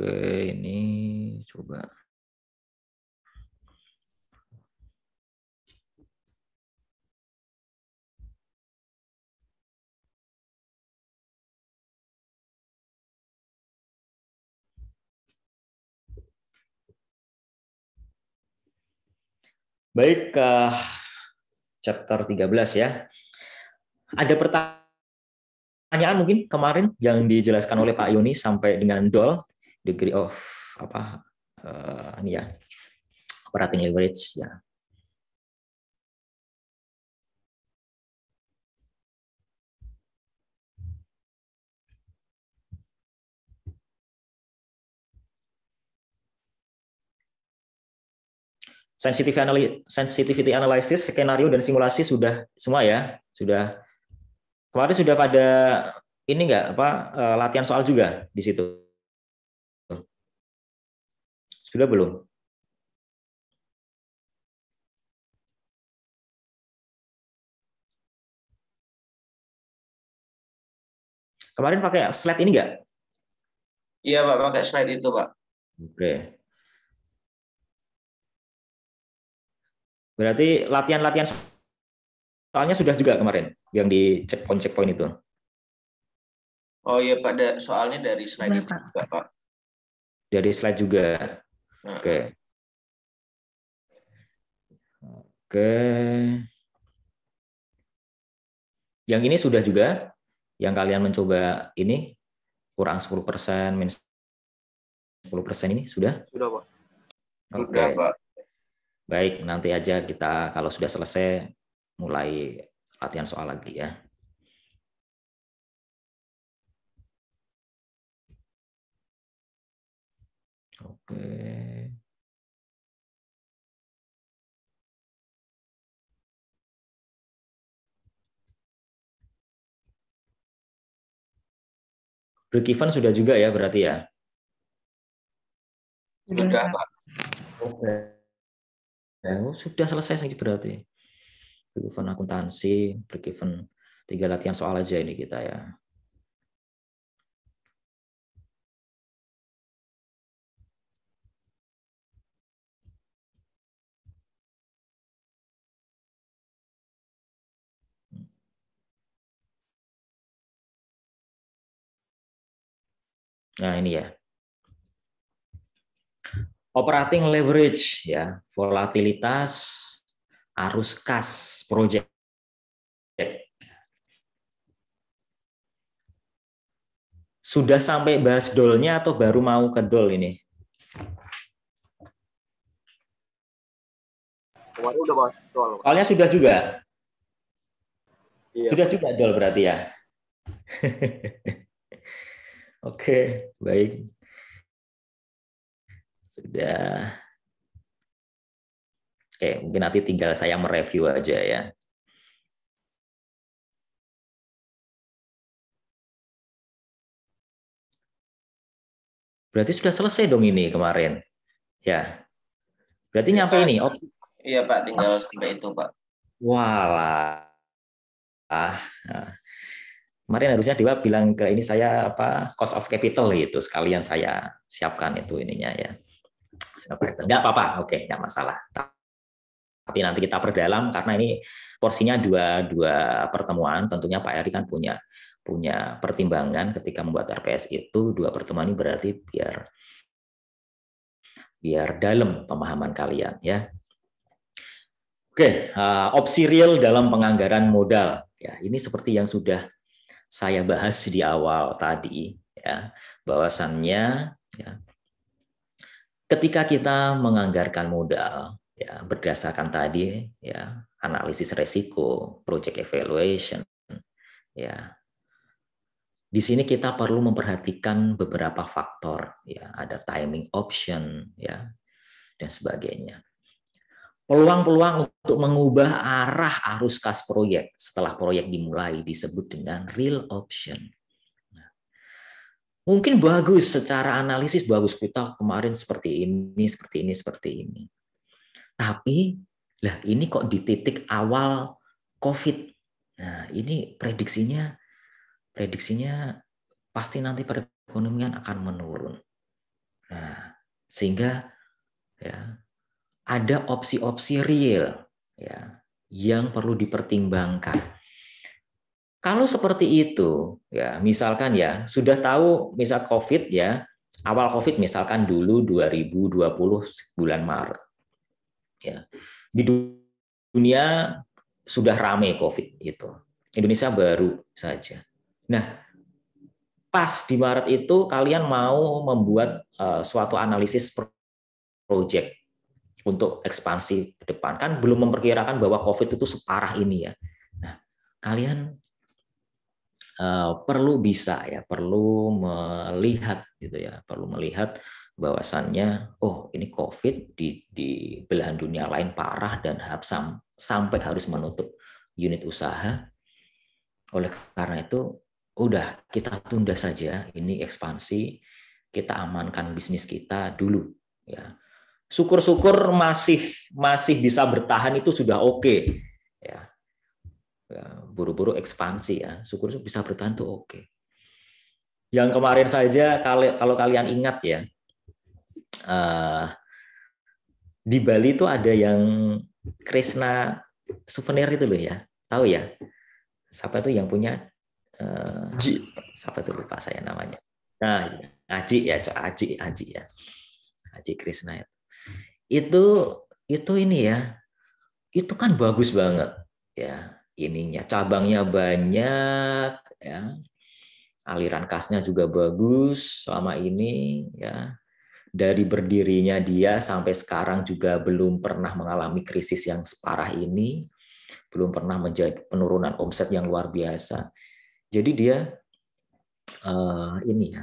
Oke, ini coba. Baik, ke chapter 13 ya. Ada pertanyaan mungkin kemarin yang dijelaskan oleh Pak Yoni sampai dengan DOL, degree of apa ini ya, operating leverage ya. Sensitivity analysis, skenario dan simulasi sudah semua ya, sudah. Kemarin sudah pada ini enggak apa latihan soal juga di situ? Sudah belum? Kemarin pakai slide ini enggak? Iya Pak, pakai slide itu Pak. Oke. Berarti latihan-latihan soalnya sudah juga kemarin yang di checkpoint itu. Oh iya Pak, soalnya dari slide itu juga Pak. Dari slide juga. Oke. Oke. Yang ini sudah juga, yang kalian mencoba ini kurang 10%, minus 10% ini sudah? Sudah Pak. Oke. Sudah Pak. Baik, nanti aja kita kalau sudah selesai mulai latihan soal lagi ya. Oke. Break even sudah juga ya berarti ya? Sudah Pak. Oke. Ya, sudah selesai sih berarti. Break even akuntansi, break even 3 latihan soal aja ini kita ya. Nah, ini ya. Operating leverage ya, volatilitas arus kas project. Sudah sampai bahas dolnya atau baru mau ke dol ini? Kemarin udah bahas soal. Soalnya sudah juga? Iya. Sudah juga dol berarti ya? Oke, baik. Sudah. Oke, mungkin nanti tinggal saya mereview aja ya. Berarti sudah selesai dong ini kemarin. Ya. Berarti Ya, nyampe Pak. ini. Iya Pak, tinggal sampai itu Pak. Walah. Nah. Kemarin harusnya Dewa bilang ke ini saya apa cost of capital gitu, sekalian saya siapkan itu ininya ya. Enggak apa-apa, oke, enggak masalah. Tapi nanti kita perdalam karena ini porsinya dua pertemuan, tentunya Pak Eri kan punya pertimbangan ketika membuat RPS itu, 2 pertemuan ini berarti biar dalam pemahaman kalian ya. Oke, opsi real dalam penganggaran modal. Ya, ini seperti yang sudah saya bahas di awal tadi ya, bahwasannya ya, ketika kita menganggarkan modal ya berdasarkan tadi ya analisis resiko, project evaluation ya. Di sini kita perlu memperhatikan beberapa faktor ya, ada timing option ya dan sebagainya. Peluang-peluang untuk mengubah arah arus kas proyek setelah proyek dimulai disebut dengan real option. Mungkin bagus secara analisis, bagus kita kemarin seperti ini. Tapi lah ini kok di titik awal COVID. Nah, ini prediksinya pasti nanti perekonomian akan menurun. Nah, sehingga ya ada opsi-opsi real ya yang perlu dipertimbangkan. Kalau seperti itu, ya misalkan ya sudah tahu misal COVID ya, awal COVID misalkan dulu 2020 bulan Maret. Ya. Di dunia sudah ramai COVID itu. Indonesia baru saja. Nah, pas di Maret itu kalian mau membuat suatu analisis project untuk ekspansi ke depan. Kan belum memperkirakan bahwa COVID itu separah ini ya. Nah, kalian perlu bisa ya, perlu melihat gitu ya, perlu melihat bahwasannya oh ini COVID di belahan dunia lain parah dan sampai harus menutup unit usaha. Oleh karena itu udah kita tunda saja ini ekspansi, kita amankan bisnis kita dulu ya. Syukur-syukur masih bisa bertahan itu sudah oke ya. Buru-buru ekspansi ya, syukur bisa bertahan tuh oke. Yang kemarin saja kalau kalian ingat ya, di Bali itu ada yang Krishna souvenir itu loh ya, tahu ya? Siapa tuh yang punya? Siapa tuh lupa saya namanya. Nah, Aji ya, Aji ya, Aji Krishna itu ini ya, itu kan bagus banget ya, ininya cabangnya banyak ya, aliran kasnya juga bagus selama ini ya. Dari berdirinya dia sampai sekarang juga belum pernah mengalami krisis yang separah ini, belum pernah menjadi penurunan omset yang luar biasa. Jadi dia ini ya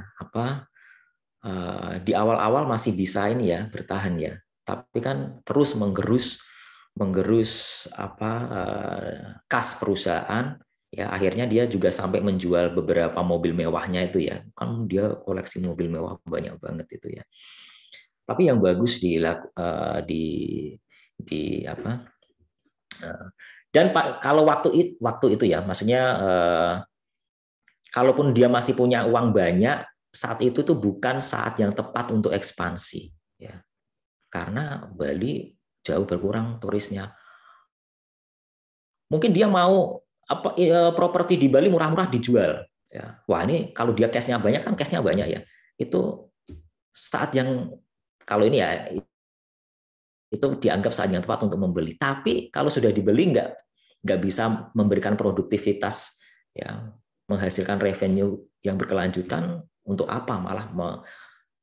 di awal-awal masih bisa ini ya bertahan ya, tapi kan terus menggerus kas perusahaan ya, akhirnya dia juga sampai menjual beberapa mobil mewahnya itu ya, kan dia koleksi mobil mewah banyak banget itu ya. Tapi yang bagus di apa dan kalau waktu itu ya, maksudnya kalaupun dia masih punya uang banyak saat itu tuh bukan saat yang tepat untuk ekspansi ya, karena Bali jauh berkurang turisnya. Mungkin dia mau properti di Bali murah-murah dijual ya. Wah, ini kalau dia cashnya banyak kan, cashnya banyak ya, itu saat yang kalau ini ya itu dianggap saat yang tepat untuk membeli. Tapi kalau sudah dibeli nggak bisa memberikan produktivitas ya, menghasilkan revenue yang berkelanjutan, untuk apa malah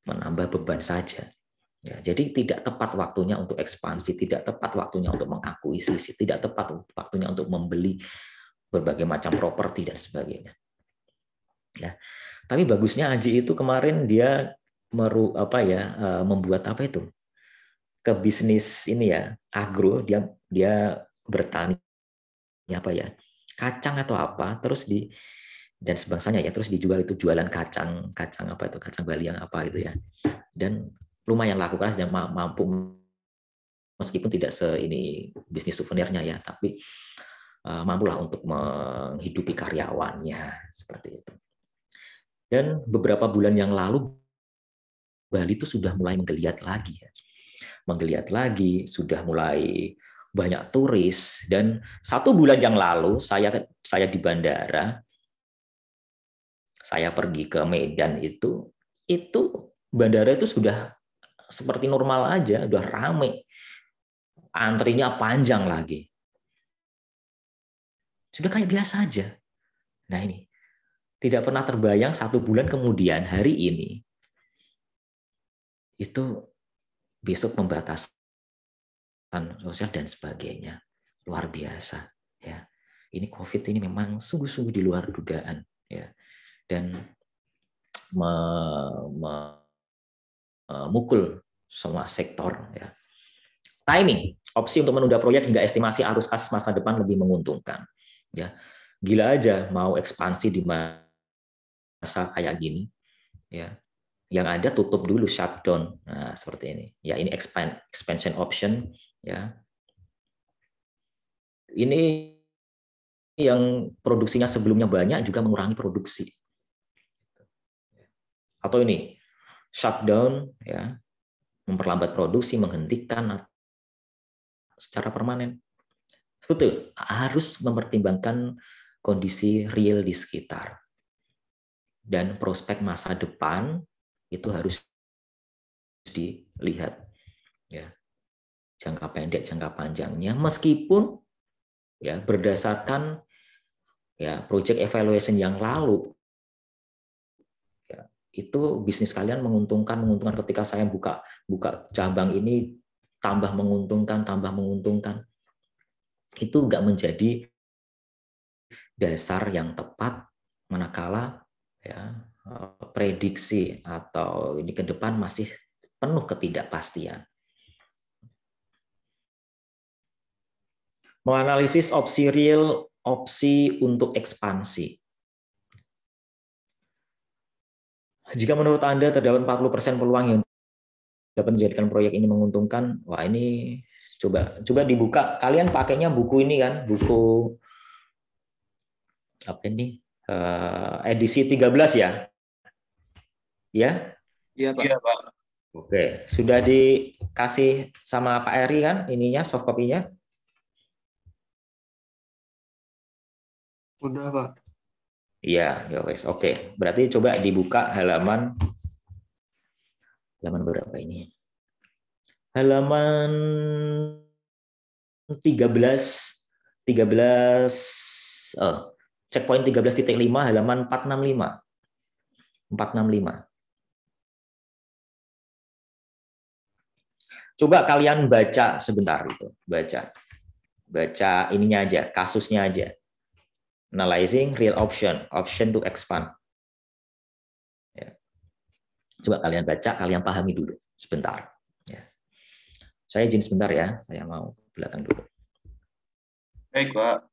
menambah beban saja. Ya, jadi tidak tepat waktunya untuk ekspansi, tidak tepat waktunya untuk mengakuisisi, tidak tepat waktunya untuk membeli berbagai macam properti dan sebagainya. Ya, tapi bagusnya Aji itu kemarin dia membuat apa itu, ke bisnis ini ya, agro, dia bertani apa ya, kacang atau apa, terus dan sebangsanya ya, terus dijual, itu jualan kacang apa itu, kacang Bali yang apa itu ya, dan lumayan laku kan, dan mampu, meskipun tidak ini bisnis souvenirnya ya, tapi mampulah untuk menghidupi karyawannya seperti itu. Dan beberapa bulan yang lalu Bali itu sudah mulai menggeliat lagi ya. Menggeliat lagi, sudah mulai banyak turis, dan 1 bulan yang lalu saya di bandara, saya pergi ke Medan itu bandara itu sudah seperti normal aja, udah rame, antrinya panjang lagi, sudah kayak biasa aja. Nah ini tidak pernah terbayang 1 bulan kemudian hari ini itu besok pembatasan sosial dan sebagainya, luar biasa ya. Ini COVID ini memang sungguh-sungguh di luar dugaan ya, dan memukul semua sektor ya. Timing, opsi untuk menunda proyek hingga estimasi arus kas masa depan lebih menguntungkan ya. Gila aja mau ekspansi di masa kayak gini ya, yang ada tutup dulu, shutdown. Nah, seperti ini ya, ini expansion option ya. Ini yang produksinya sebelumnya banyak juga mengurangi produksi. Atau ini shutdown, ya, memperlambat produksi, menghentikan secara permanen. Betul, harus mempertimbangkan kondisi real di sekitar. Dan prospek masa depan itu harus dilihat, ya, jangka pendek, jangka panjangnya, meskipun ya berdasarkan ya project evaluation yang lalu, ya, itu bisnis kalian menguntungkan ketika saya buka cabang ini tambah menguntungkan, itu nggak menjadi dasar yang tepat manakala ya prediksi atau ini ke depan masih penuh ketidakpastian. Menganalisis opsi real, opsi untuk ekspansi. Jika menurut Anda terdapat 40% peluang yang dapat menjadikan proyek ini menguntungkan, wah ini coba dibuka. Kalian pakainya buku ini kan, buku apa ini? Edisi 13 ya? Ya? Iya, Pak. Iya, Pak. Oke, sudah dikasih sama Pak Eri kan ininya, soft copy-nya? Udah, Pak. Iya, ya wes. Oke, berarti coba dibuka halaman berapa ini? Halaman 13 checkpoint 13.5 halaman 465. Coba kalian baca sebentar itu, baca ininya aja, kasusnya aja. Analyzing real option to expand. Ya. Coba kalian baca, kalian pahami dulu sebentar. Ya. Saya izin sebentar ya, saya mau belakang dulu. Baik, Pak.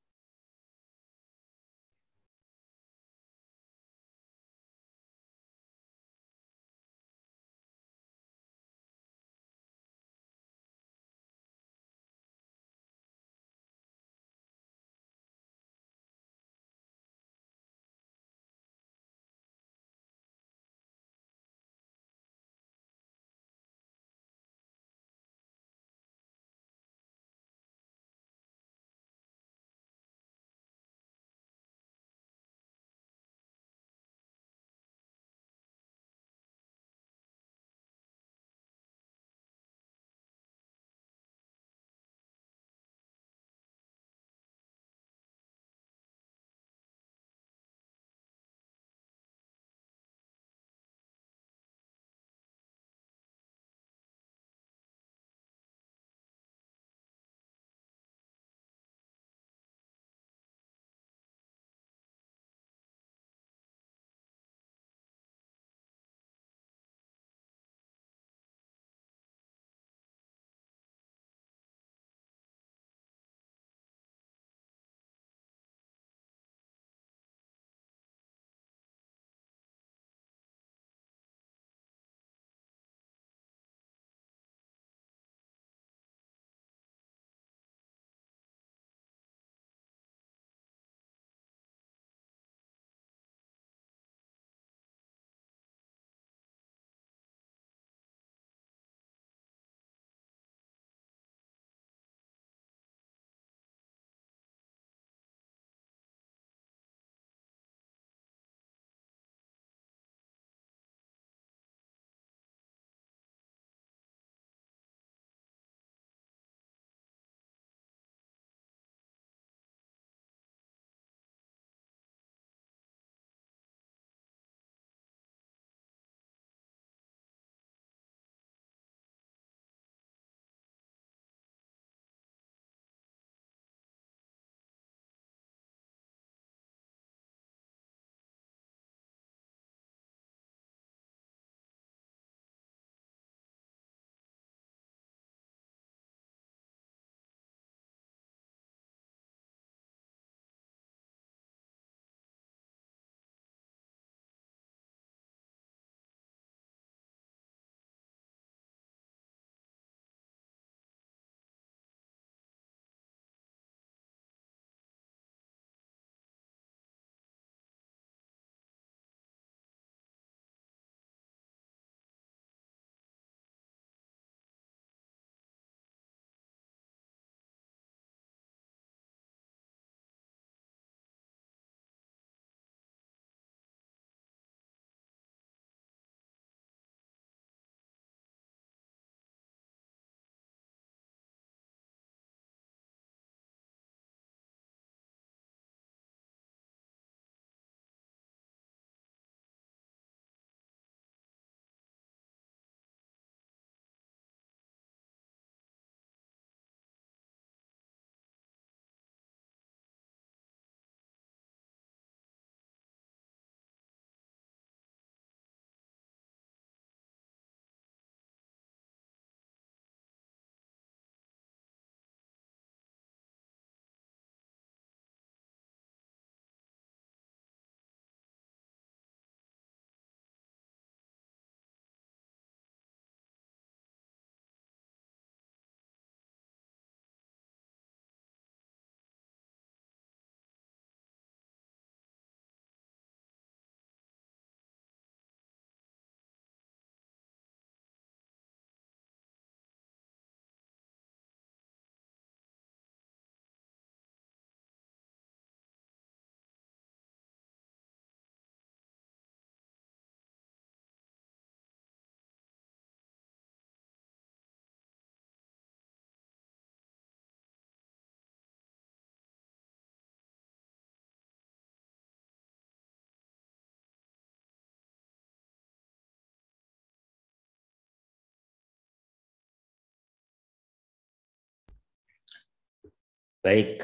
Baik,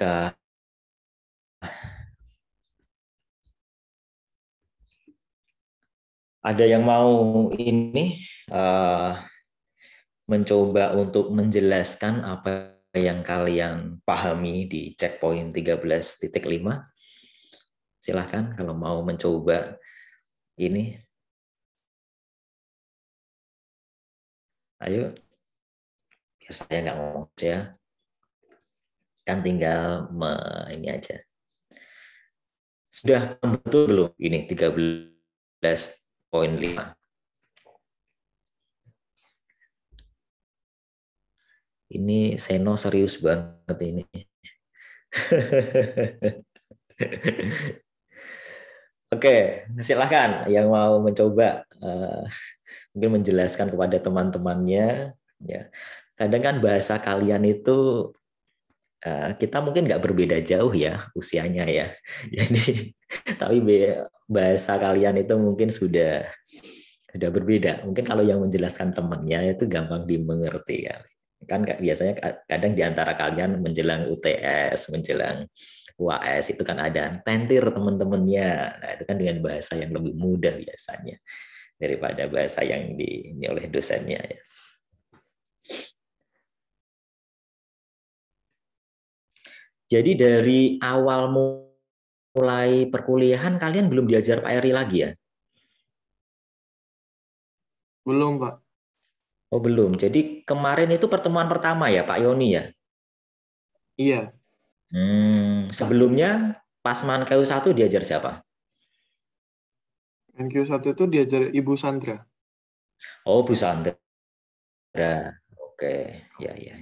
ada yang mau ini mencoba untuk menjelaskan apa yang kalian pahami di checkpoint 13.5? Silahkan kalau mau mencoba ini. Ayo, biar saya nggak ngomong ya. Kan tinggal ini aja. Sudah betul belum ini 13.5? Ini Seno serius banget ini. Oke, silahkan yang mau mencoba mungkin menjelaskan kepada teman-temannya. Ya, kadang kan bahasa kalian itu kita mungkin nggak berbeda jauh ya usianya ya. Jadi tapi bahasa kalian itu mungkin sudah berbeda. Mungkin kalau yang menjelaskan temannya itu gampang dimengerti ya. Kan biasanya kadang di antara kalian menjelang UTS, menjelang UAS itu kan ada tentir teman-temannya. Nah, itu kan dengan bahasa yang lebih mudah biasanya daripada bahasa yang ini oleh dosennya ya. Jadi dari awal mulai perkuliahan kalian belum diajar Pak Eri lagi ya? Belum, Pak. Oh belum. Jadi kemarin itu pertemuan pertama ya Pak Yoni ya? Iya. Sebelumnya pas Mankeu 1 diajar siapa? NQ1 itu diajar Ibu Sandra. Oh Bu Sandra. Oke, ya ya.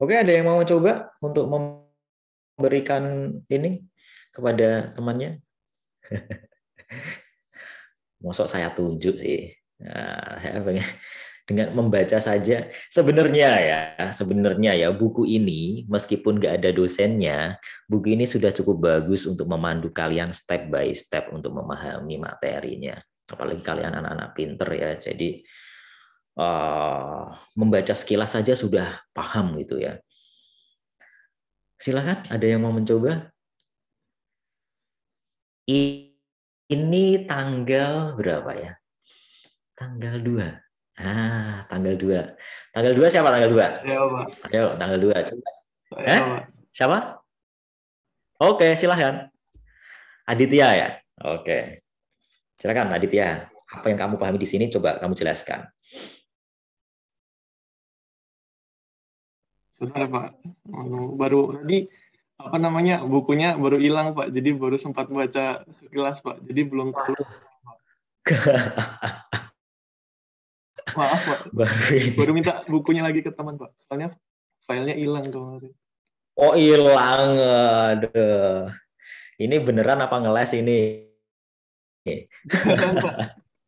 Oke, ada yang mau mencoba untuk memberikan ini kepada temannya? Mosok saya tunjuk sih. Nah, saya pengen dengan membaca saja sebenarnya ya buku ini meskipun nggak ada dosennya, buku ini sudah cukup bagus untuk memandu kalian step by step untuk memahami materinya. Apalagi kalian anak-anak pinter ya, jadi membaca sekilas saja sudah paham gitu ya. Silakan, ada yang mau mencoba? Ini tanggal berapa ya? Tanggal 2. Tanggal 2. Tanggal 2 siapa tanggal 2? Saya, Pak. Ayo, tanggal 2. Coba. Saya, Pak. Siapa? Oke, silahkan. Aditya ya? Oke. Silakan Aditya. Apa yang kamu pahami di sini coba kamu jelaskan. Sudah, Pak. Baru tadi bukunya baru hilang, Pak. Jadi baru sempat baca sekilas, Pak. Jadi belum tahu. Maaf, Pak. Baru minta bukunya lagi ke teman, Pak. Soalnya filenya hilang kemarin. Oh, hilang. Aduh. Ini beneran apa ngeles ini? Beneran, Pak.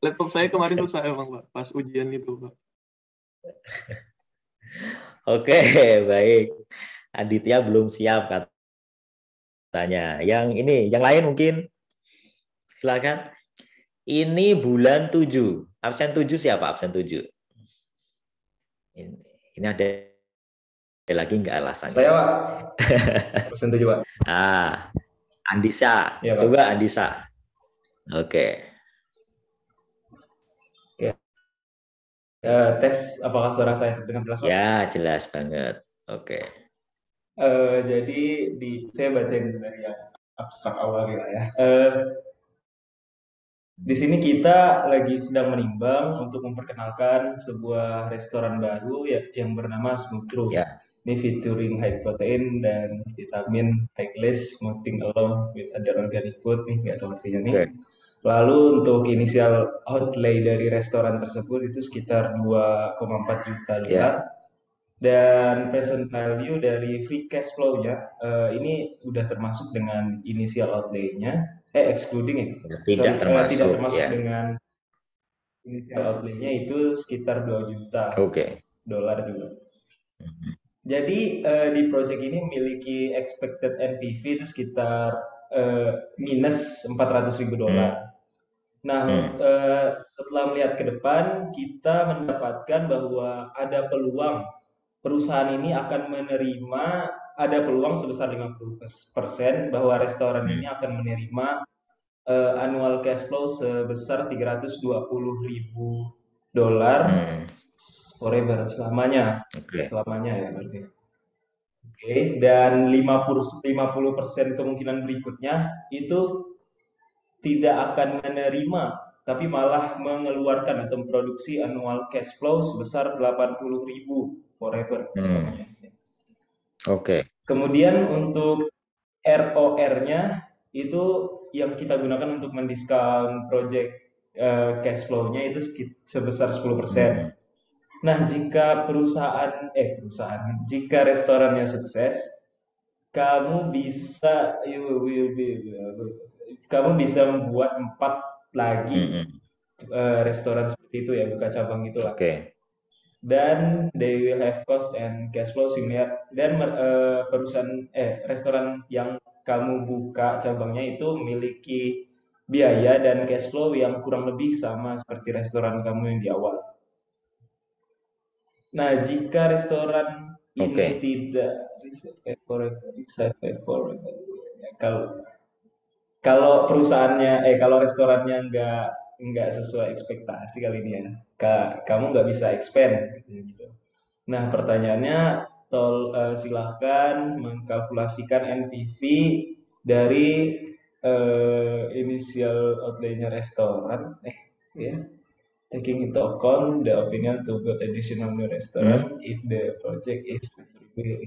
Laptop saya kemarin rusak emang, Pak. Pas ujian itu, Pak. Oke, baik. Aditya belum siap katanya. Yang ini, yang lain mungkin silakan. Ini bulan 7. Absen 7 siapa? Absen 7. Ini ada lagi nggak alasannya? Saya, Pak. Absen 7, Pak. Andisa. Ya, Pak. Coba Andisa. Oke. Tes apakah suara saya terdengar jelas, Pak? Ya, jelas banget. Oke. Jadi saya bacain dari yang abstrak awal gitu ya. Di sini kita lagi sedang menimbang untuk memperkenalkan sebuah restoran baru yang bernama Smooth Room. Ya. Ini featuring high protein dan vitamin high glass, smoothing along with other organic food nih, nggak tahu artinya nih. Okay. Lalu untuk inisial outlay dari restoran tersebut itu sekitar 2,4 juta dolar. Yeah. Dan present value dari free cash flow-nya ini udah termasuk dengan initial outlay-nya, excluding tidak termasuk ya. Dengan initial outlay-nya itu sekitar 2 juta dolar juga. Jadi di project ini memiliki expected NPV itu sekitar minus 400.000 dolar. Nah, setelah melihat ke depan, kita mendapatkan bahwa ada peluang perusahaan ini akan menerima, ada peluang sebesar 50% bahwa restoran ini akan menerima annual cash flow sebesar $320.000 forever, selamanya. Selamanya ya berarti. Oke, dan 50% kemungkinan berikutnya itu tidak akan menerima, tapi malah mengeluarkan atau memproduksi annual cash flow sebesar 80.000 forever selamanya. Oke. Kemudian untuk ROR-nya itu yang kita gunakan untuk mendiskon project cash flow-nya itu sebesar 10%. Nah, jika jika restorannya sukses, kamu bisa membuat 4 lagi restoran seperti itu ya, buka cabang itu lah. Dan they will have cost and cash flow similar, dan restoran yang kamu buka cabangnya itu memiliki biaya dan cash flow yang kurang lebih sama seperti restoran kamu yang di awal. Nah, jika restoran ini tidak kalau perusahaannya kalau restorannya nggak sesuai ekspektasi kali ini ya, kamu nggak bisa expand gitu. Nah, pertanyaannya silahkan mengkalkulasikan NPV dari initial outlay-nya restoran taking into account the opinion to build additional new restaurant if the project is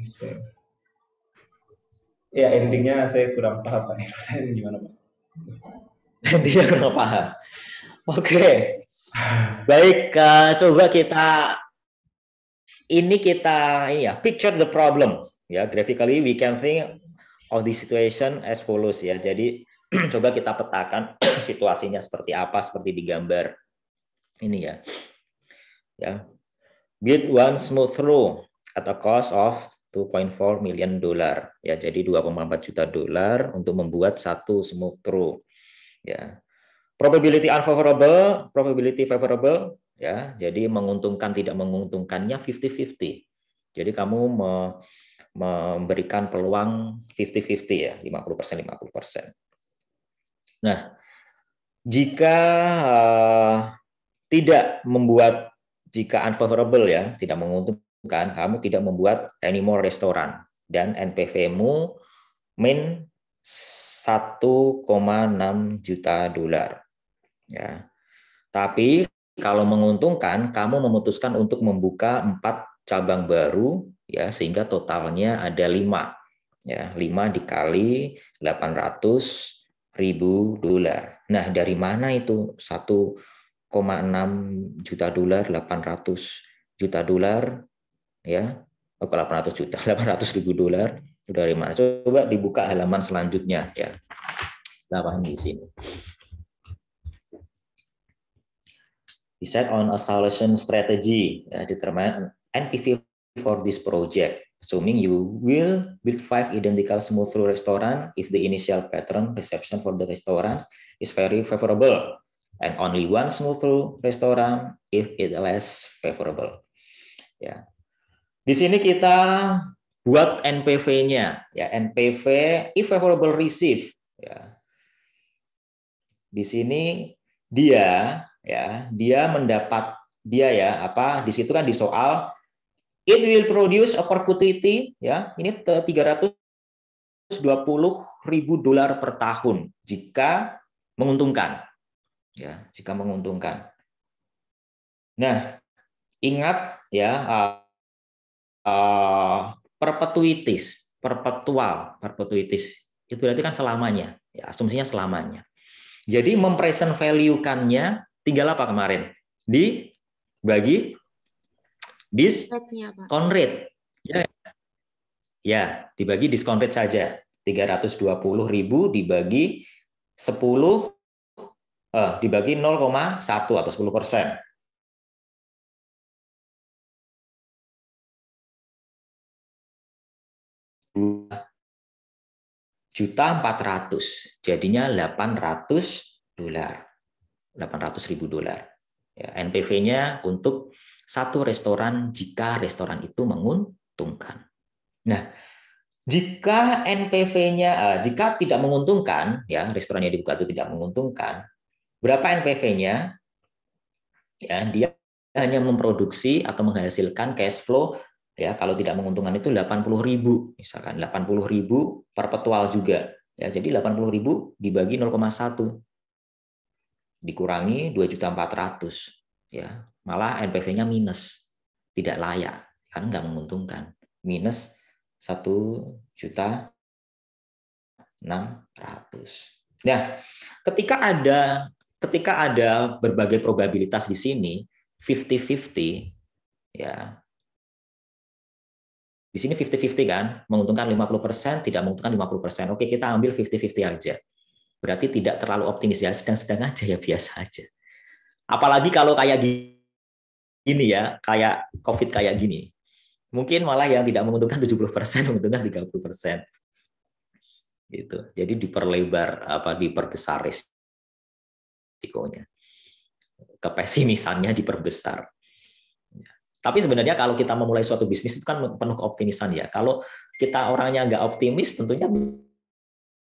safe. Ya, endingnya saya kurang paham Pak. Gimana Pak? Endingnya kurang paham. Oke. Baik, coba kita picture the problem ya. Graphically we can think of the situation as follows ya. Jadi coba kita petakan situasinya seperti apa, seperti di gambar ini ya. Ya. Build one smooth through at a cost of $2.4 million ya. Jadi $2,4 juta untuk membuat satu smooth through ya. Probability unfavorable, probability favorable ya. Jadi menguntungkan tidak menguntungkannya 50-50. Jadi kamu memberikan peluang 50-50 ya, 50%. Nah, jika jika unfavorable ya, tidak menguntungkan, kamu tidak membuat any more restoran dan NPV-mu min $1,6 juta ya. Tapi kalau menguntungkan, kamu memutuskan untuk membuka 4 cabang baru ya, sehingga totalnya ada 5 ya, 5 dikali $800.000. Nah, dari mana itu $1,6 juta, $800 juta ya, $800.000 dari mana? Coba dibuka halaman selanjutnya ya. Halaman di sini. Decide on a solution strategy. Determine NPV for this project. Assuming you will build 5 identical smooth-through restaurant if the initial pattern reception for the restaurant is very favorable, and only one smooth-through restaurant if it less favorable. Ya. Di sini kita buat NPV-nya, ya, NPV if favorable receive. Ya. Di sini dia mendapat di situ kan di soal it will produce a perpetuity ya, ini $320.000 per tahun jika menguntungkan ya, jika menguntungkan. Nah, ingat ya, perpetual itu berarti kan selamanya ya, asumsinya selamanya. Jadi mempresent value-kannya tinggal apa kemarin? Dibagi discount rate. Ya, dibagi discount rate saja. 320.000 dibagi 10 dibagi 0,1 atau 10%. $1.4 juta, jadinya $800. $800.000. Ya, NPV-nya untuk satu restoran jika restoran itu menguntungkan. Nah, jika NPV-nya, jika tidak menguntungkan, ya restorannya dibuka itu tidak menguntungkan, berapa NPV-nya? Ya, dia hanya memproduksi atau menghasilkan cash flow, ya kalau tidak menguntungkan itu 80.000, misalkan 80.000 per petual juga. Ya, jadi 80.000 dibagi 0,1 dikurangi 2.400.000, ya malah NPV-nya minus, tidak layak, kan nggak menguntungkan, minus 1.600.000. Nah, ketika ada berbagai probabilitas di sini 50-50, ya di sini 50-50 kan, menguntungkan 50%, tidak menguntungkan 50%. Oke, kita ambil 50-50 aja. Berarti tidak terlalu optimis ya, sedang-sedang aja ya, biasa aja. Apalagi kalau kayak gini ya, kayak COVID kayak gini. Mungkin malah yang tidak menguntungkan 70%, menguntungkan 30%. Gitu. Jadi diperlebar, diperbesar risikonya. Kepesimisannya diperbesar. Tapi sebenarnya kalau kita memulai suatu bisnis itu kan penuh keoptimisan ya. Kalau kita orangnya nggak optimis, tentunya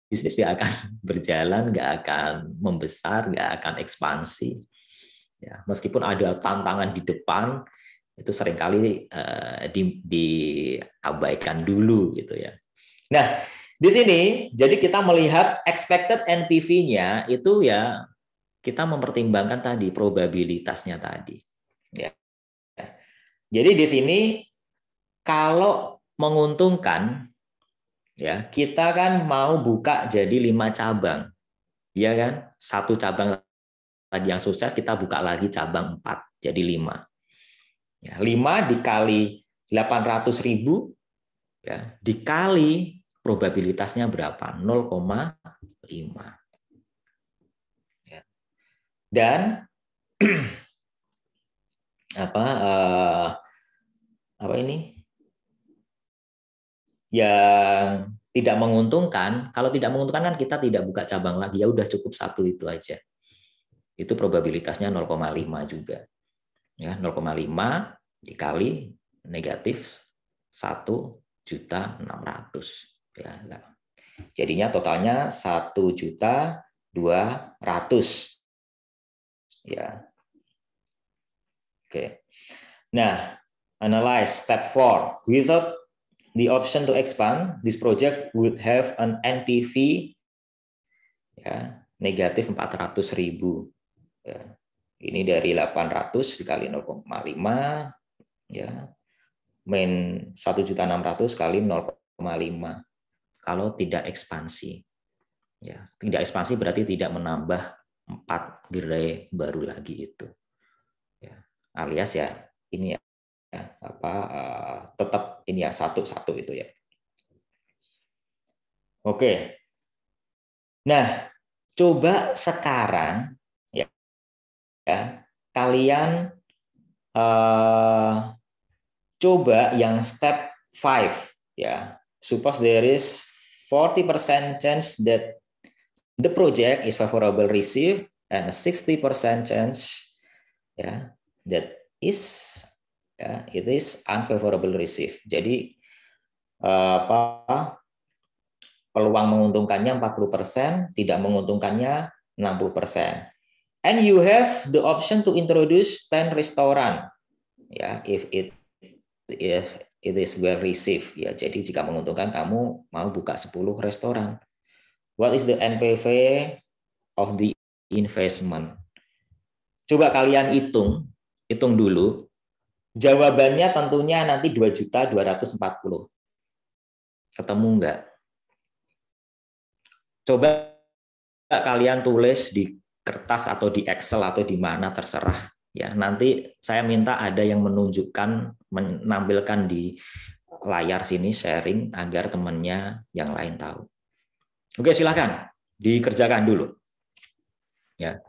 bisnis nggak akan berjalan, nggak akan membesar, nggak akan ekspansi. Ya, meskipun ada tantangan di depan, itu seringkali diabaikan dulu gitu ya. Nah, di sini jadi kita melihat expected NPV-nya itu ya kita mempertimbangkan tadi probabilitasnya tadi. Ya. Jadi di sini kalau menguntungkan, ya kita kan mau buka jadi 5 cabang, ya kan? 1 cabang lagi yang sukses kita buka lagi cabang 4, jadi 5. Ya, 5 dikali 800.000, ya dikali probabilitasnya berapa? 0,5. Ya. Dan apa ini? Yang tidak menguntungkan, kalau tidak menguntungkan kan kita tidak buka cabang lagi, ya udah cukup 1 itu aja. Itu probabilitasnya 0,5 juga. Ya, 0,5 dikali negatif 1.600.000. Ya, jadinya totalnya 1.200.000. Ya. Oke. Nah, analyze step 4. Without the option to expand, this project would have an NPV ya, negatif 400.000. Ya. Ini dari 800 dikali 0,5 ya. Min 1.600.000 kali 0,5 kalau tidak ekspansi. Ya, tidak ekspansi berarti tidak menambah 4 gerai baru lagi itu. Ya, alias ya ini ya tetap ini ya satu-satu itu ya. Oke. Nah, coba sekarang ya kalian coba yang step 5 ya. Suppose there is 40% chance that the project is favorable receive and a 60% chance ya that is it is unfavorable receive. Jadi peluang menguntungkannya 40%, tidak menguntungkannya 60%. And you have the option to introduce 10 restoran. Ya, if it is well received. Ya, jadi jika menguntungkan kamu mau buka 10 restoran. What is the NPV of the investment? Coba kalian hitung dulu. Jawabannya tentunya nanti 2.240.000. Ketemu enggak? Coba kalian tulis di kertas atau di Excel atau di mana terserah. Ya, nanti saya minta ada yang menampilkan di layar sini sharing agar temannya yang lain tahu. Oke, silakan dikerjakan dulu. Ya.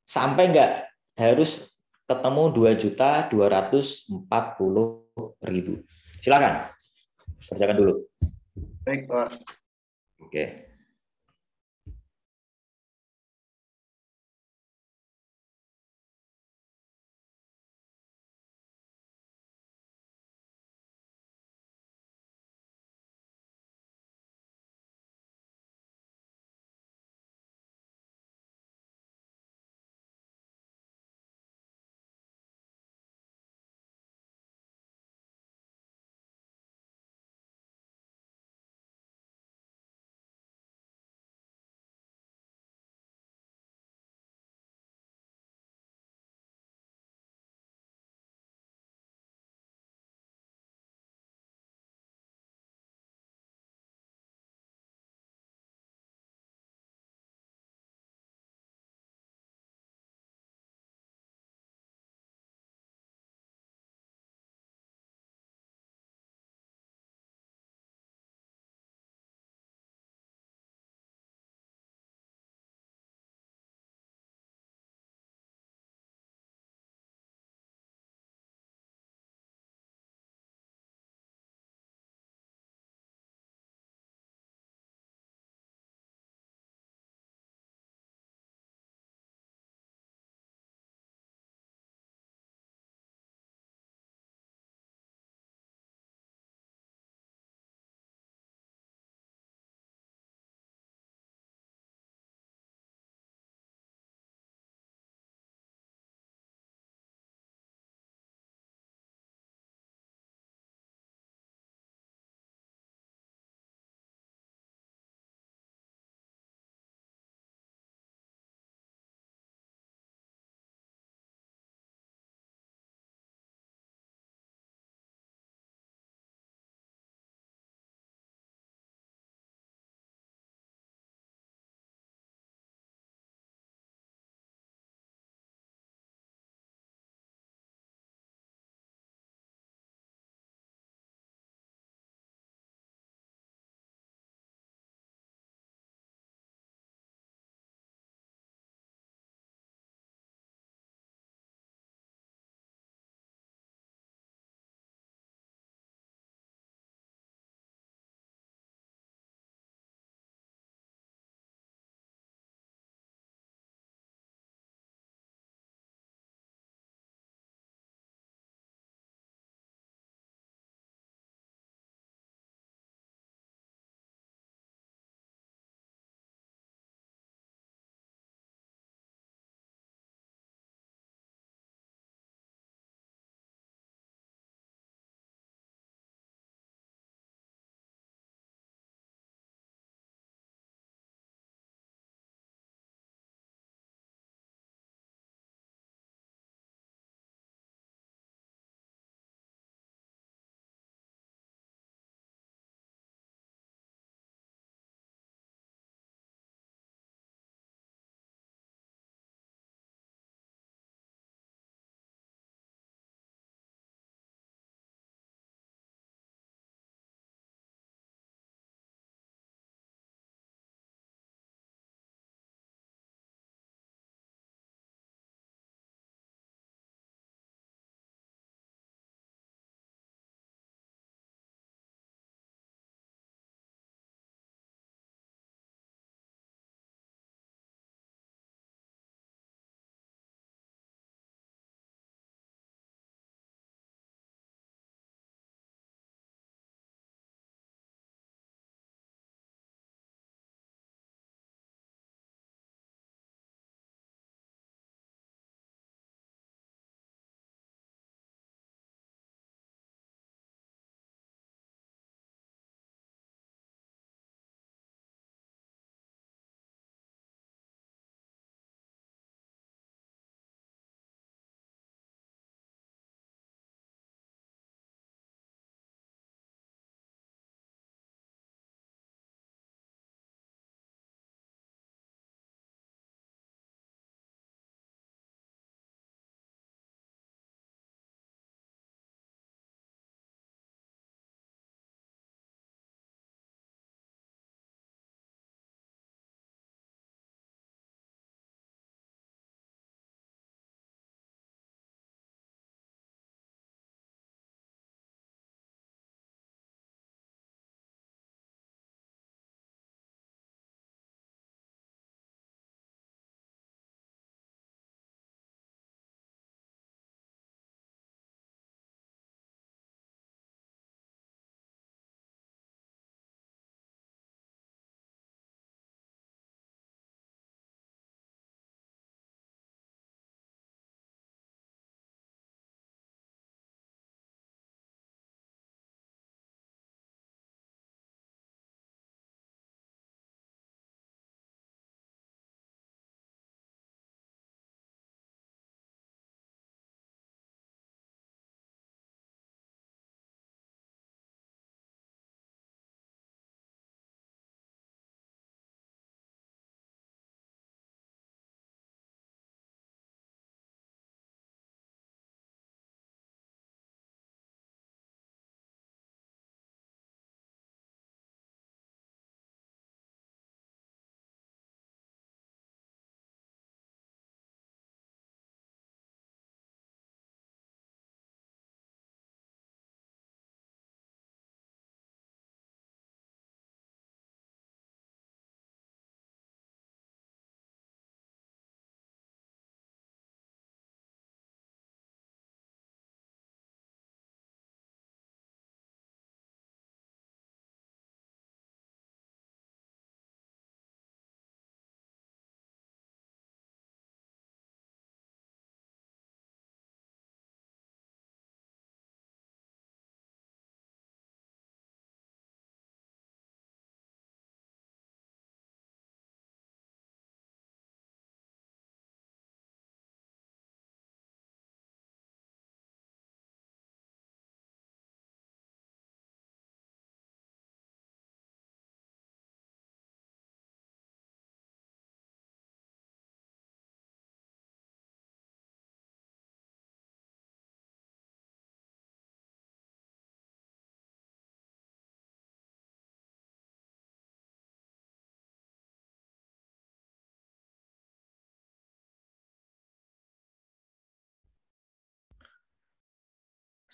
Sampai enggak harus ketemu 2.240.000. Silakan. Kerjakan dulu. Baik, Pak. Oke.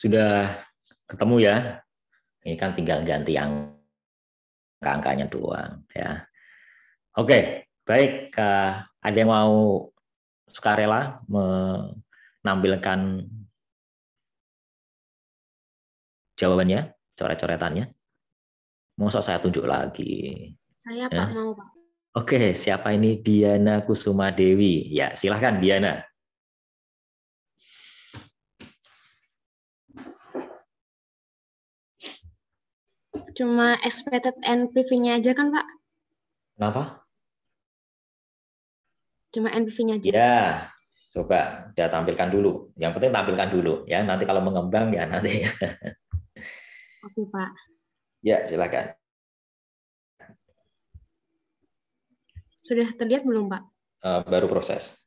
sudah ketemu ya. Ini kan tinggal ganti angka-angkanya doang ya. Oke, baik. Ada yang mau sukarela menampilkan jawabannya, coret-coretannya? Masa saya tunjuk lagi? Saya Pak mau Pak. Oke, siapa ini? Diana Kusuma Dewi. Ya, silahkan Diana. Cuma expected NPV-nya aja kan Pak? Kenapa? Cuma NPV-nya aja. Ya, coba dia tampilkan dulu. Yang penting tampilkan dulu ya. Nanti kalau mengembang ya nanti. Oke Pak. Ya, silakan. Sudah terlihat belum Pak? Baru proses.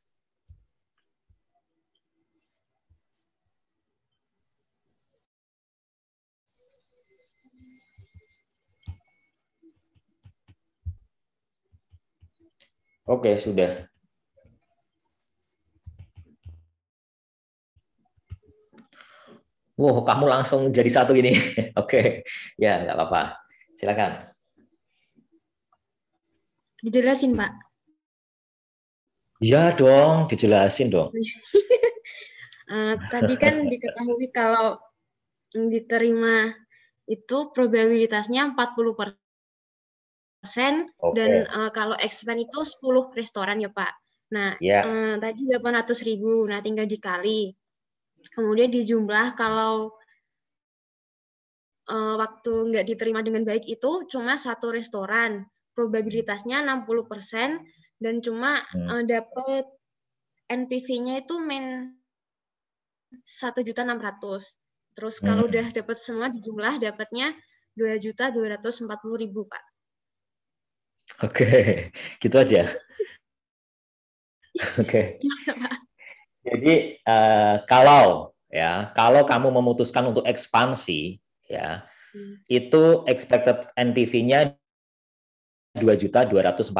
Oke, sudah. Wow, kamu langsung jadi satu ini. Oke, ya nggak apa-apa. Silakan. Dijelasin Pak. Iya dong, dijelasin dong. Tadi kan diketahui kalau diterima itu probabilitasnya 40%. Dan kalau expand itu 10 restoran ya Pak. Nah, tadi 800.000, nah tinggal dikali. Kemudian dijumlah kalau waktu nggak diterima dengan baik itu cuma 1 restoran. Probabilitasnya 60% dan cuma dapat NPV-nya itu 1.600.000. Terus kalau udah dapat semua dijumlah dapatnya 2.240.000 Pak. Oke, gitu aja. Oke. Jadi kalau kamu memutuskan untuk ekspansi, ya itu expected NPV-nya 2.240.000.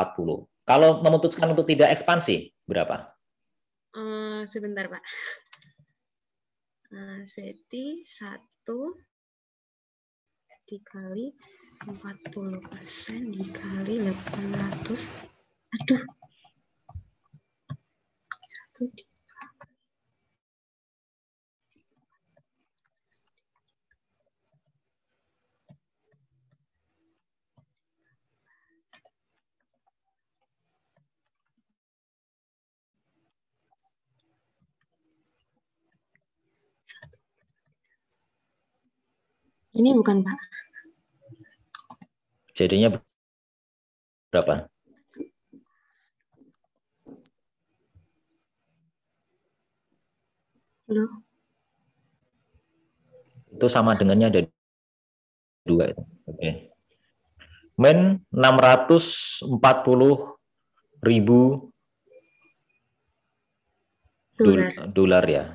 Kalau memutuskan untuk tidak ekspansi, berapa? Sebentar Pak. Berarti 1 dikali 40% dikali 800. Aduh. 1 dikali. Ini bukan Pak. Jadinya berapa? Halo. Itu sama dengannya ada 2 itu. Oke. Men 640.000 dolar ya.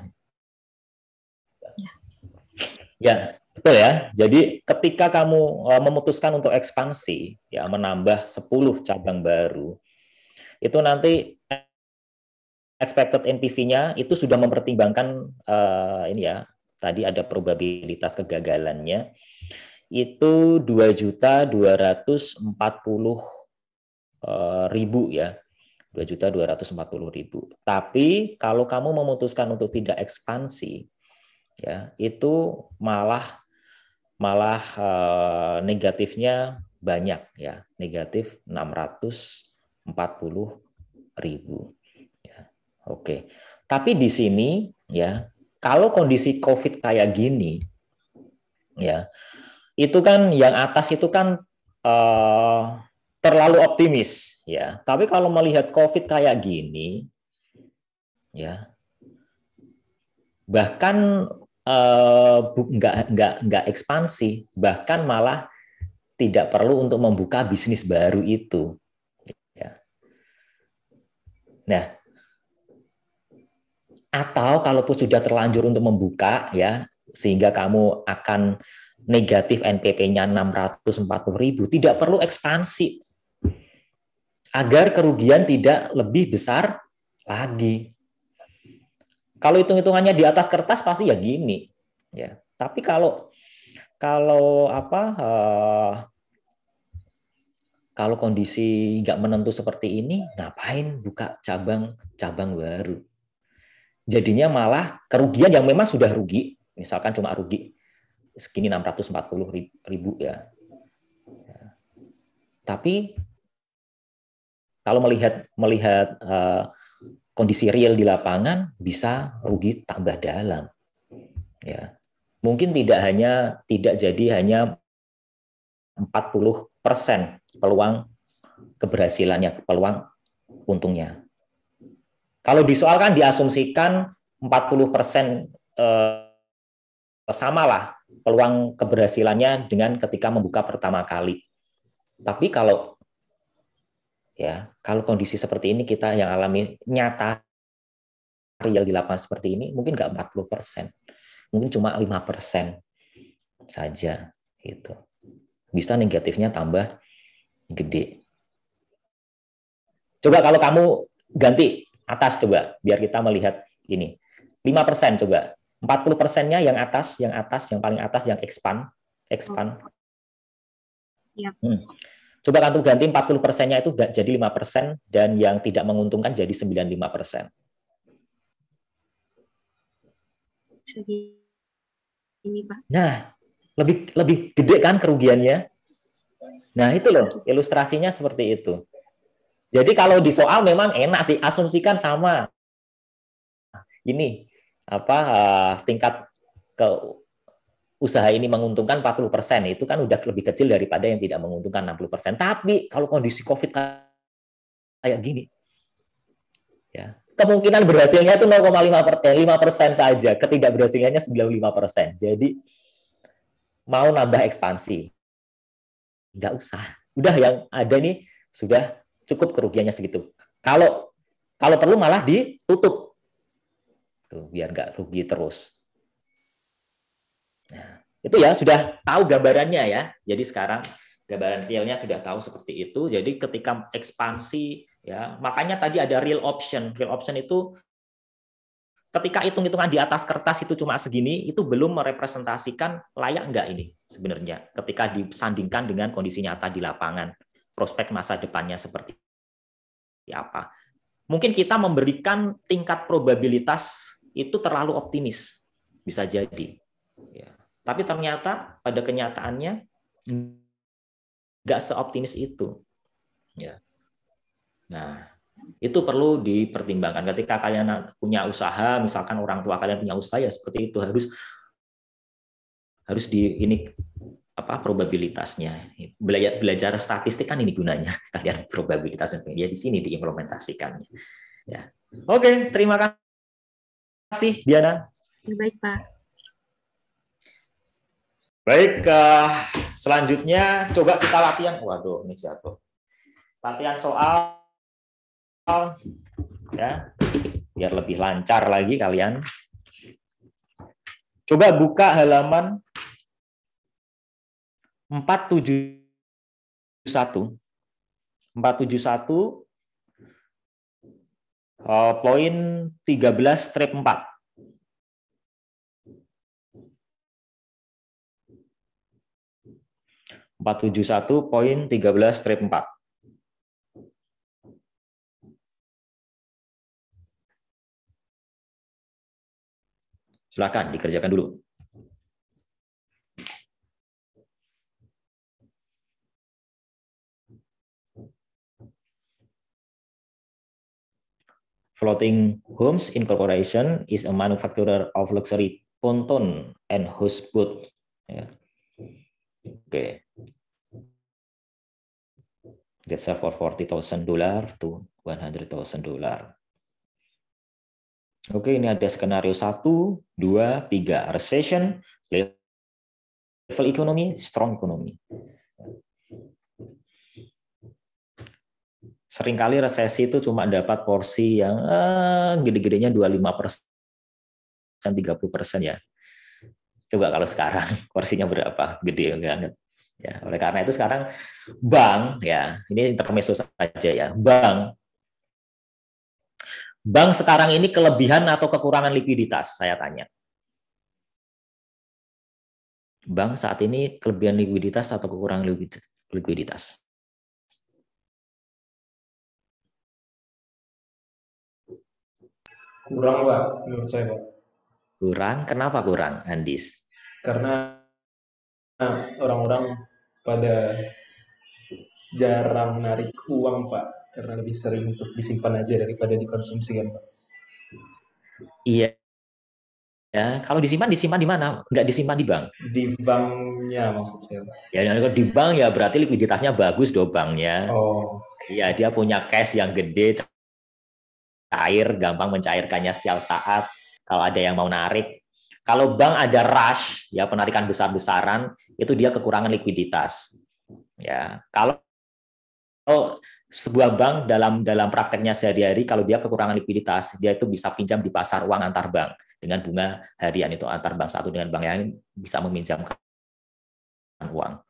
Ya, betul ya. Jadi ketika kamu memutuskan untuk ekspansi, ya menambah 10 cabang baru, itu nanti expected NPV-nya itu sudah mempertimbangkan ini ya, tadi ada probabilitas kegagalannya itu 2.240.000 ya. 2.240.000. Tapi kalau kamu memutuskan untuk tidak ekspansi, ya itu malah negatifnya banyak ya, negatif 640.000 ya. Oke. Tapi di sini ya, kalau kondisi COVID kayak gini ya, itu kan yang atas itu kan terlalu optimis ya. Tapi kalau melihat COVID kayak gini ya, bahkan nggak ekspansi, bahkan malah tidak perlu untuk membuka bisnis baru itu. Ya. Nah, atau kalaupun sudah terlanjur untuk membuka ya, sehingga kamu akan negatif NPV-nya 640.000, tidak perlu ekspansi agar kerugian tidak lebih besar lagi. Kalau hitung-hitungannya di atas kertas pasti ya gini, ya Tapi kalau kalau kondisi nggak menentu seperti ini, ngapain buka cabang baru? Jadinya malah kerugian yang memang sudah rugi, misalkan cuma rugi segini 640.000 ya. Tapi kalau melihat kondisi real di lapangan, bisa rugi tambah dalam. Ya, mungkin tidak jadi hanya 40% peluang keberhasilannya, peluang untungnya. Kalau di soal kan diasumsikan 40% samalah peluang keberhasilannya dengan ketika membuka pertama kali. Tapi kalau kondisi seperti ini kita yang alami nyata real di lapangan seperti ini, mungkin nggak 40%, mungkin cuma 5% saja gitu. Bisa negatifnya tambah gede. Coba kalau kamu ganti atas coba, biar kita melihat ini. 5% coba. 40%-nya yang atas, yang paling atas, yang expand. Yep. Coba kamu ganti 40%-nya itu jadi 5% dan yang tidak menguntungkan jadi 95%. Ini, Pak. Nah, lebih gede kan kerugiannya? Nah, itu loh, ilustrasinya seperti itu. Jadi kalau di soal memang enak sih, asumsikan sama. Ini tingkat ke usaha ini menguntungkan 40%, itu kan udah lebih kecil daripada yang tidak menguntungkan 60%. Tapi kalau kondisi COVID kayak gini, ya, kemungkinan berhasilnya itu 0,5% saja, ketidakberhasilannya 95%. Jadi mau nambah ekspansi, nggak usah. Udah yang ada nih sudah cukup kerugiannya segitu. Kalau perlu malah ditutup, tuh, biar nggak rugi terus. Nah, itu ya sudah tahu gambarannya ya. Jadi sekarang gambaran realnya sudah tahu seperti itu. Jadi ketika ekspansi, ya makanya tadi ada real option. Real option itu ketika hitung-hitungan di atas kertas itu cuma segini, itu belum merepresentasikan layak nggak ini sebenarnya. Ketika disandingkan dengan kondisi nyata di lapangan, prospek masa depannya seperti apa. Mungkin kita memberikan tingkat probabilitas itu terlalu optimis, bisa jadi. Ya. Tapi ternyata pada kenyataannya nggak seoptimis itu. Ya. Nah, itu perlu dipertimbangkan ketika kalian punya usaha, misalkan orang tua kalian punya usaha ya seperti itu harus probabilitasnya. Belajar statistik kan ini gunanya kalian probabilitasnya ya di sini diimplementasikannya. Ya. Oke, terima kasih Diana. Baik, Pak. Baik, selanjutnya coba kita latihan. Waduh, ini jatuh. Latihan soal ya, biar lebih lancar lagi kalian. Coba buka halaman 471. 471 poin 13-4. 471.13-4. Silakan dikerjakan dulu. Floating Homes Incorporation is a manufacturer of luxury pontoon and houseboat. Ya. Oke. Get sell for $40,000 to $100,000. Oke, ini ada skenario 1, 2, 3. Recession, level ekonomi, strong ekonomi. Seringkali resesi itu cuma dapat porsi yang gede-gedenya 25%, 30% ya. Coba kalau sekarang porsinya berapa? Gede banget. Ya, oleh karena itu sekarang bank ya, ini intermezzo saja ya. Bank sekarang ini kelebihan atau kekurangan likuiditas, saya tanya. bank saat ini kelebihan likuiditas atau kekurangan likuiditas? Kurang, Pak, menurut saya, Pak. Kurang, kenapa kurang, Andis? Karena orang-orang pada jarang narik uang, Pak, karena lebih sering untuk disimpan aja daripada dikonsumsi kan, Pak. Iya. Ya, kalau disimpan di mana? Nggak disimpan di bank? Di banknya maksud saya, Pak. Ya, kalau di bank ya berarti likuiditasnya bagus dong banknya. Oh. Iya, dia punya cash yang gede, cair, gampang mencairkannya setiap saat. Kalau ada yang mau narik. Kalau bank ada rush, ya penarikan besar-besaran, itu dia kekurangan likuiditas. Ya, kalau sebuah bank dalam prakteknya sehari-hari, kalau dia kekurangan likuiditas, dia itu bisa pinjam di pasar uang antar bank dengan bunga harian, itu antar bank satu dengan bank lain bisa meminjamkan uang.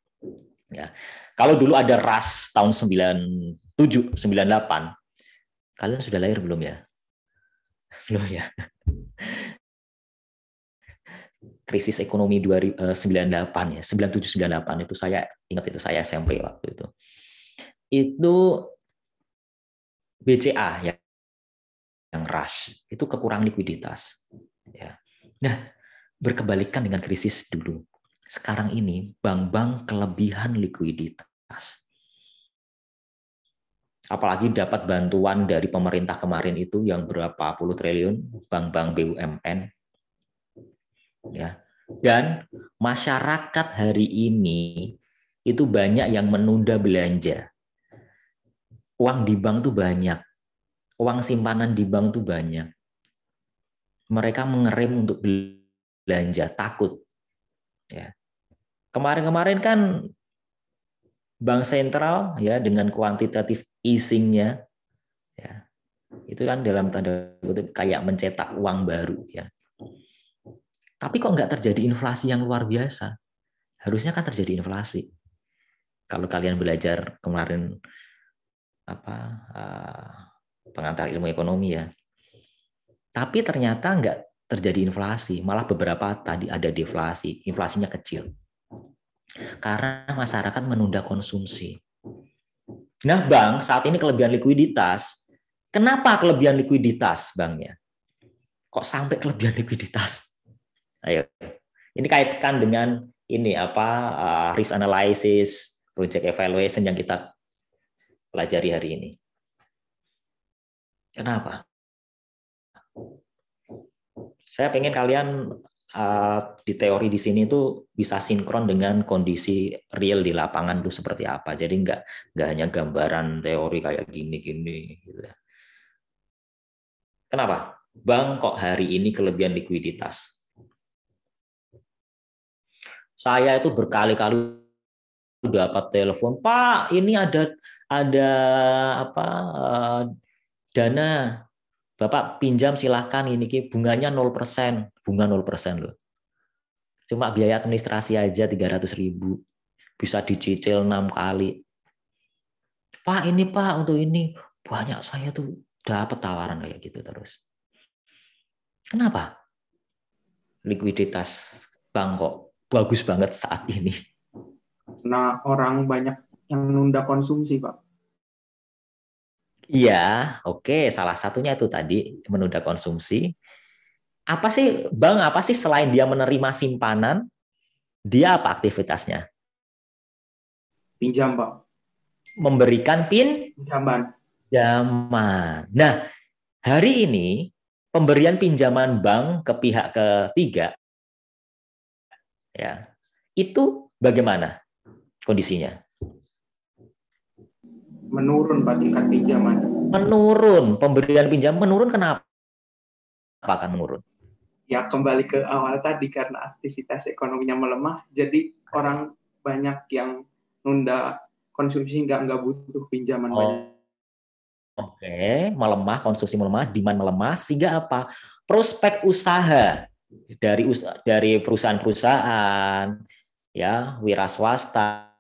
Ya. Kalau dulu ada RAS tahun 97, 98, kalian sudah lahir belum ya? Belum ya. Krisis ekonomi 98 ya, 97 98 itu saya ingat, itu saya SMP waktu itu. Itu BCA ya, yang rush, itu kekurangan likuiditas. Ya. Nah, berkebalikan dengan krisis dulu. Sekarang ini bank-bank kelebihan likuiditas. Apalagi dapat bantuan dari pemerintah kemarin itu yang berapa puluh triliun, bank-bank BUMN. Ya. Dan masyarakat hari ini itu banyak yang menunda belanja. Uang di bank tuh banyak. Uang simpanan di bank tuh banyak. Mereka mengerem untuk belanja, takut. Ya. Kemarin-kemarin kan Bank Sentral ya dengan kuantitatif easing-nya, ya, itu kan dalam tanda kutip kayak mencetak uang baru ya. Tapi kok nggak terjadi inflasi yang luar biasa? Harusnya kan terjadi inflasi. Kalau kalian belajar kemarin pengantar ilmu ekonomi ya. Tapi ternyata nggak terjadi inflasi, malah beberapa tadi ada deflasi, inflasinya kecil. Karena masyarakat menunda konsumsi. Nah, bank saat ini kelebihan likuiditas. Kenapa kelebihan likuiditas banknya? Kok sampai kelebihan likuiditas? Ayo, ini kaitkan dengan ini risk analysis, project evaluation yang kita pelajari hari ini. Kenapa? Saya pengen kalian di teori di sini itu bisa sinkron dengan kondisi real di lapangan itu seperti apa. Jadi nggak hanya gambaran teori kayak gini. Gitu. Kenapa? Bank kok hari ini kelebihan likuiditas? Saya itu berkali-kali dapat telepon, Pak, ini ada dana, Bapak pinjam silahkan, ini bunganya 0%, bunga 0% loh. Cuma biaya administrasi aja 300.000, bisa dicicil 6 kali. Pak, ini Pak, untuk ini banyak, saya tuh dapat tawaran kayak gitu terus. Kenapa? Likuiditas bank kok bagus banget saat ini. Nah, orang banyak yang nunda konsumsi, Pak. Iya, oke. Salah satunya itu tadi menunda konsumsi. Apa sih bank? Apa sih selain dia menerima simpanan, dia apa aktivitasnya? Pinjam, Pak. Memberikan pinjaman. Nah, hari ini pemberian pinjaman bank ke pihak ketiga, ya, itu bagaimana kondisinya? Menurun, Pak, tingkat pinjaman. Menurun, pemberian pinjam menurun. Kenapa akan menurun? Ya, kembali ke awal tadi, karena aktivitas ekonominya melemah, jadi orang banyak yang nunda konsumsi, nggak butuh pinjaman banyak. Oke, melemah, konsumsi melemah, demand melemah, sehingga apa? Prospek usaha dari perusahaan-perusahaan, ya, wira swasta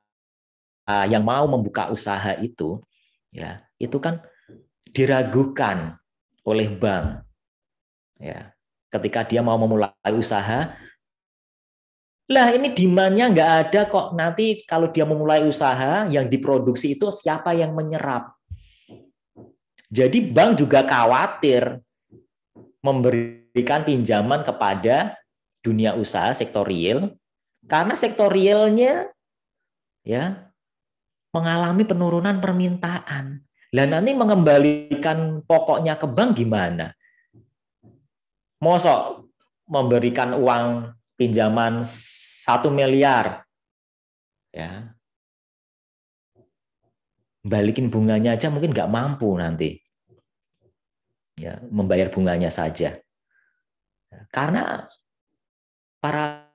yang mau membuka usaha itu, ya, itu kan diragukan oleh bank, ya. Ketika dia mau memulai usaha, Lah ini demand-nya nggak ada kok. Nanti kalau dia memulai usaha, yang diproduksi itu siapa yang menyerap. Jadi bank juga khawatir memberikan pinjaman kepada dunia usaha sektor real, karena sektor realnya ya mengalami penurunan permintaan. Lah nanti mengembalikan pokoknya ke bank gimana? Mosok memberikan uang pinjaman 1 miliar, ya balikin bunganya aja mungkin nggak mampu nanti, ya membayar bunganya saja, karena para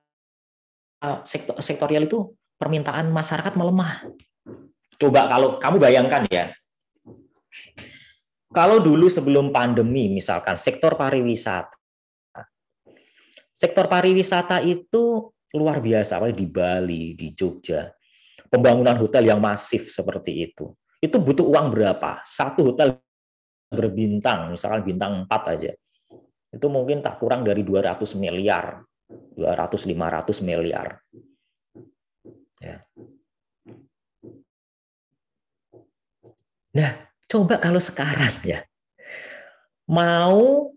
sektorial itu permintaan masyarakat melemah. Coba kalau kamu bayangkan ya, kalau dulu sebelum pandemi misalkan sektor pariwisata itu luar biasa, apalagi di Bali, di Jogja, pembangunan hotel yang masif seperti itu butuh uang berapa? Satu hotel berbintang, misalkan bintang 4 aja, itu mungkin tak kurang dari 200 miliar, 200-500 miliar. Ya. Nah, coba kalau sekarang ya, mau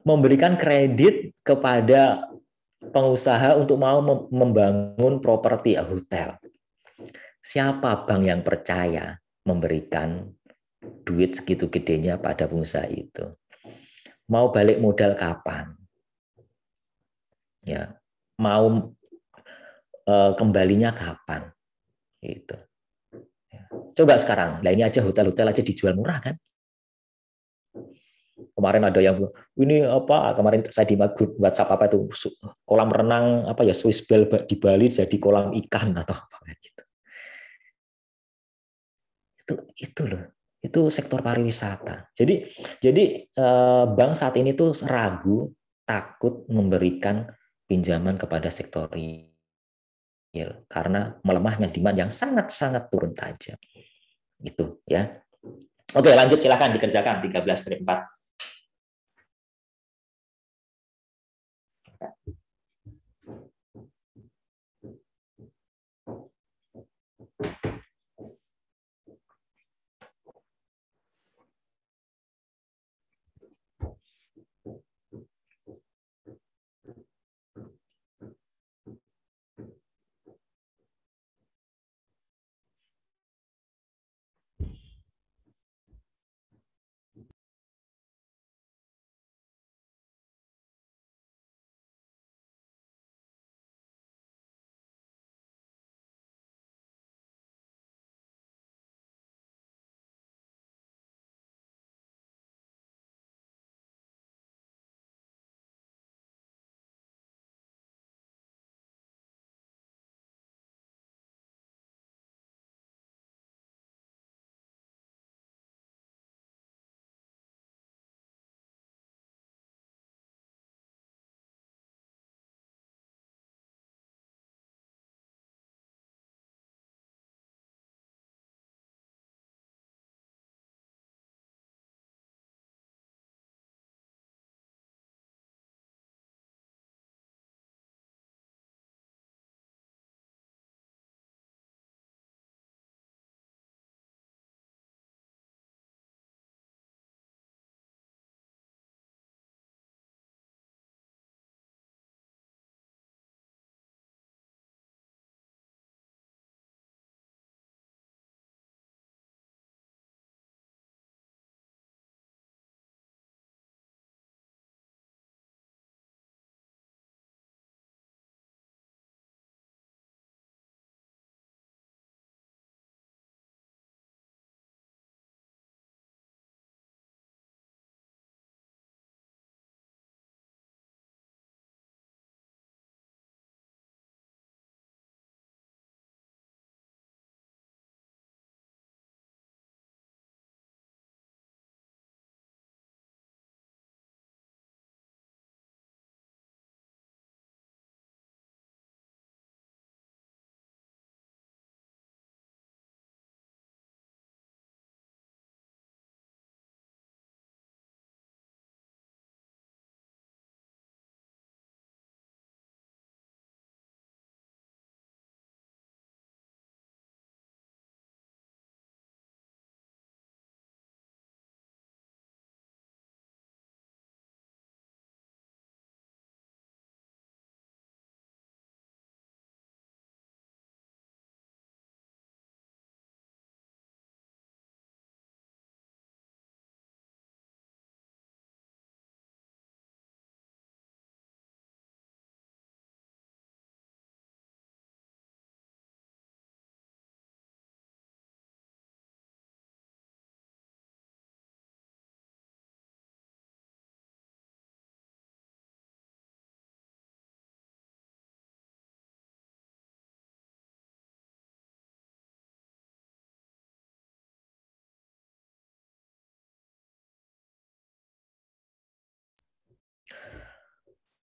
memberikan kredit kepada pengusaha untuk mau membangun properti hotel. Siapa bank yang percaya memberikan duit segitu gedenya pada pengusaha itu? Mau balik modal kapan? Ya, mau kembalinya kapan? Gitu. Ya. Coba sekarang, nah ini aja hotel-hotel aja dijual murah kan? Kemarin ada yang ini apa? Kemarin saya di grup WhatsApp apa itu kolam renang apa ya Swiss Bell di Bali jadi kolam ikan atau apa gitu. Itu loh. Itu sektor pariwisata. Jadi bank saat ini tuh ragu, takut memberikan pinjaman kepada sektor real karena melemahnya demand yang sangat-sangat turun tajam. Itu ya. Oke, lanjut silakan dikerjakan 13-4.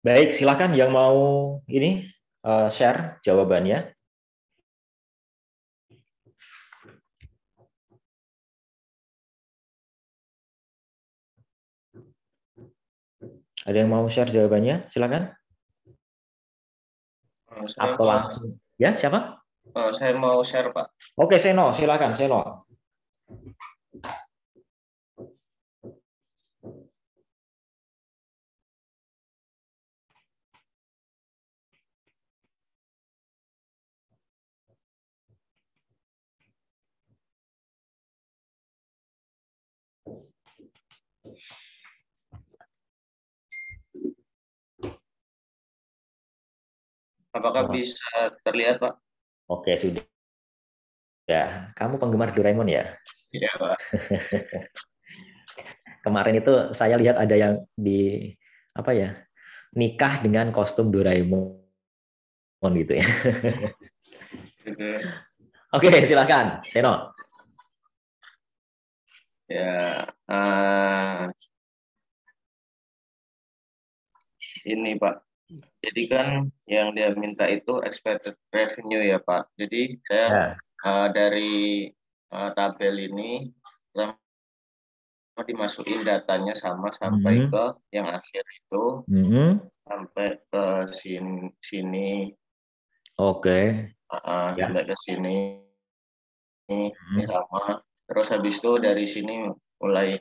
Baik, silakan yang mau ini share jawabannya. Ada yang mau share jawabannya? Silakan. Atau langsung. Ya, siapa? Saya mau share, Pak. Oke, Seno, silakan, Seno. Apakah bisa terlihat, Pak? Oke, sudah. Ya, kamu penggemar Doraemon ya? Iya, Pak. Kemarin itu saya lihat ada yang di apa ya, nikah dengan kostum Doraemon gitu ya. Oke, silakan, Seno. Ya, ini Pak. Jadi kan yang dia minta itu expected revenue ya Pak. Jadi saya dari tabel ini dimasukin datanya sama sampai ke yang akhir itu sampai ke sini. Oke. Sampai ke sini ini sama. Terus habis itu dari sini mulai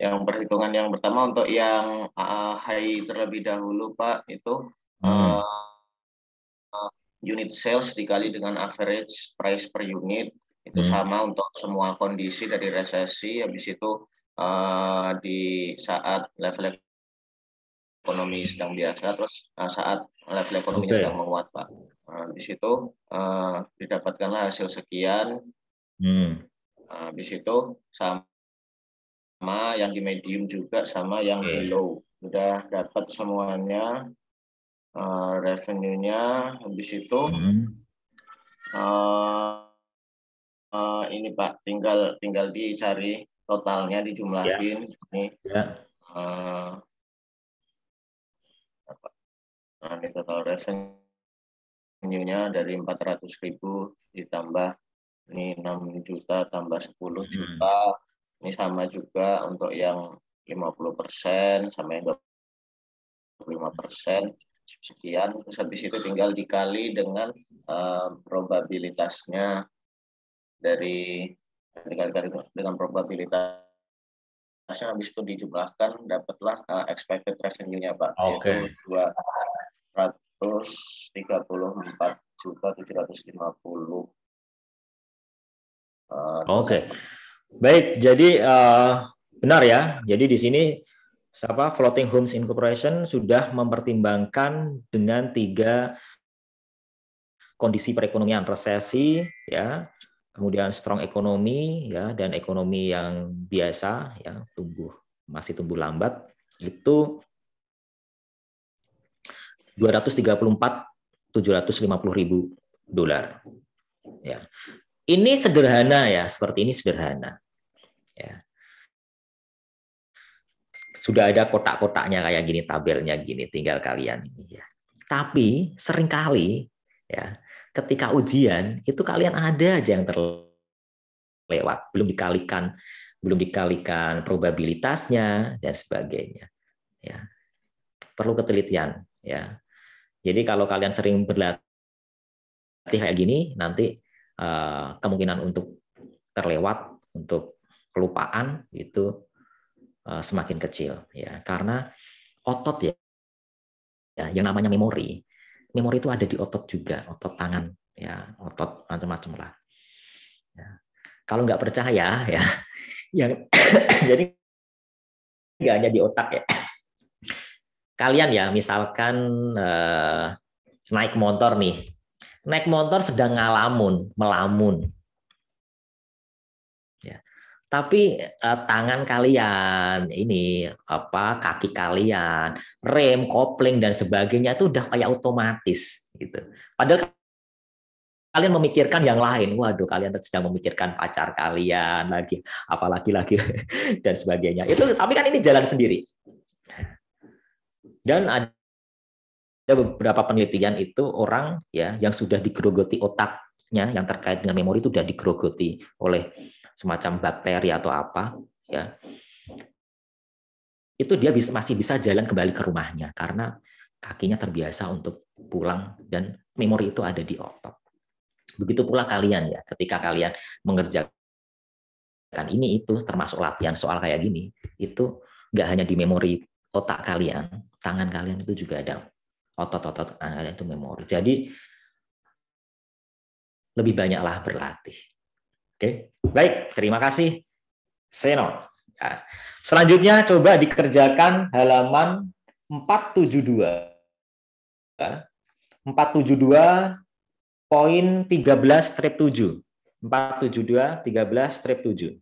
yang perhitungan yang pertama untuk yang high terlebih dahulu Pak itu unit sales dikali dengan average price per unit itu sama untuk semua kondisi dari resesi. Habis itu di saat level ekonomi sedang biasa, terus saat level ekonominya sedang menguat Pak. Di situ didapatkanlah hasil sekian. Habis itu sama yang di medium juga sama yang di low. Sudah dapat semuanya revenue-nya. Habis itu ini Pak, tinggal dicari totalnya, dijumlahin. Ini ini total revenue-nya dari 400.000 ditambah ini 6 juta tambah 10 juta. Ini sama juga untuk yang 50% sama yang 25% sekian. Terus habis itu tinggal dikali dengan probabilitasnya dengan probabilitasnya, habis itu dijumlahkan dapatlah expected revenue-nya Pak. Yaitu 234.750. Oke. Baik, jadi benar ya. Jadi di sini Floating Homes Incorporation sudah mempertimbangkan dengan 3 kondisi perekonomian, resesi ya, kemudian strong ekonomi ya, dan ekonomi yang biasa ya, masih tumbuh lambat, itu 234.750.000 dolar. Ya. Ini sederhana ya, seperti ini sederhana. Ya. Sudah ada kotak-kotaknya kayak gini, tabelnya gini, tinggal kalian ini ya. Tapi seringkali ya, ketika ujian itu kalian ada aja yang terlewat, belum dikalikan probabilitasnya dan sebagainya. Ya. Perlu ketelitian ya. Jadi kalau kalian sering berlatih kayak gini, nanti kemungkinan untuk terlewat, untuk kelupaan itu semakin kecil ya, karena otot ya yang namanya memori itu ada di otot juga, otot tangan ya, otot macam-macam lah ya. Kalau nggak percaya ya yang jadi nggak hanya di otak ya, kalian ya misalkan naik motor sedang melamun ya, tapi tangan kalian ini kaki kalian, rem, kopling dan sebagainya itu udah kayak otomatis gitu. Padahal kalian memikirkan yang lain. Waduh, kalian sedang memikirkan pacar kalian lagi, apalagi dan sebagainya. Itu tapi kan ini jalan sendiri. Dan ada beberapa penelitian itu orang ya yang sudah digerogoti otaknya yang terkait dengan memori itu sudah digerogoti oleh semacam bakteri atau apa ya, itu dia masih bisa jalan kembali ke rumahnya karena kakinya terbiasa untuk pulang dan memori itu ada di otot. Begitu pula kalian ya, ketika kalian mengerjakan ini itu termasuk latihan soal kayak gini, itu nggak hanya di memori otak kalian, tangan kalian itu juga ada otot-otot kalian itu memori. Jadi lebih banyaklah berlatih. Oke, baik, terima kasih Seno. Nah, selanjutnya coba dikerjakan halaman 472. 472.13/7. 472.13/7.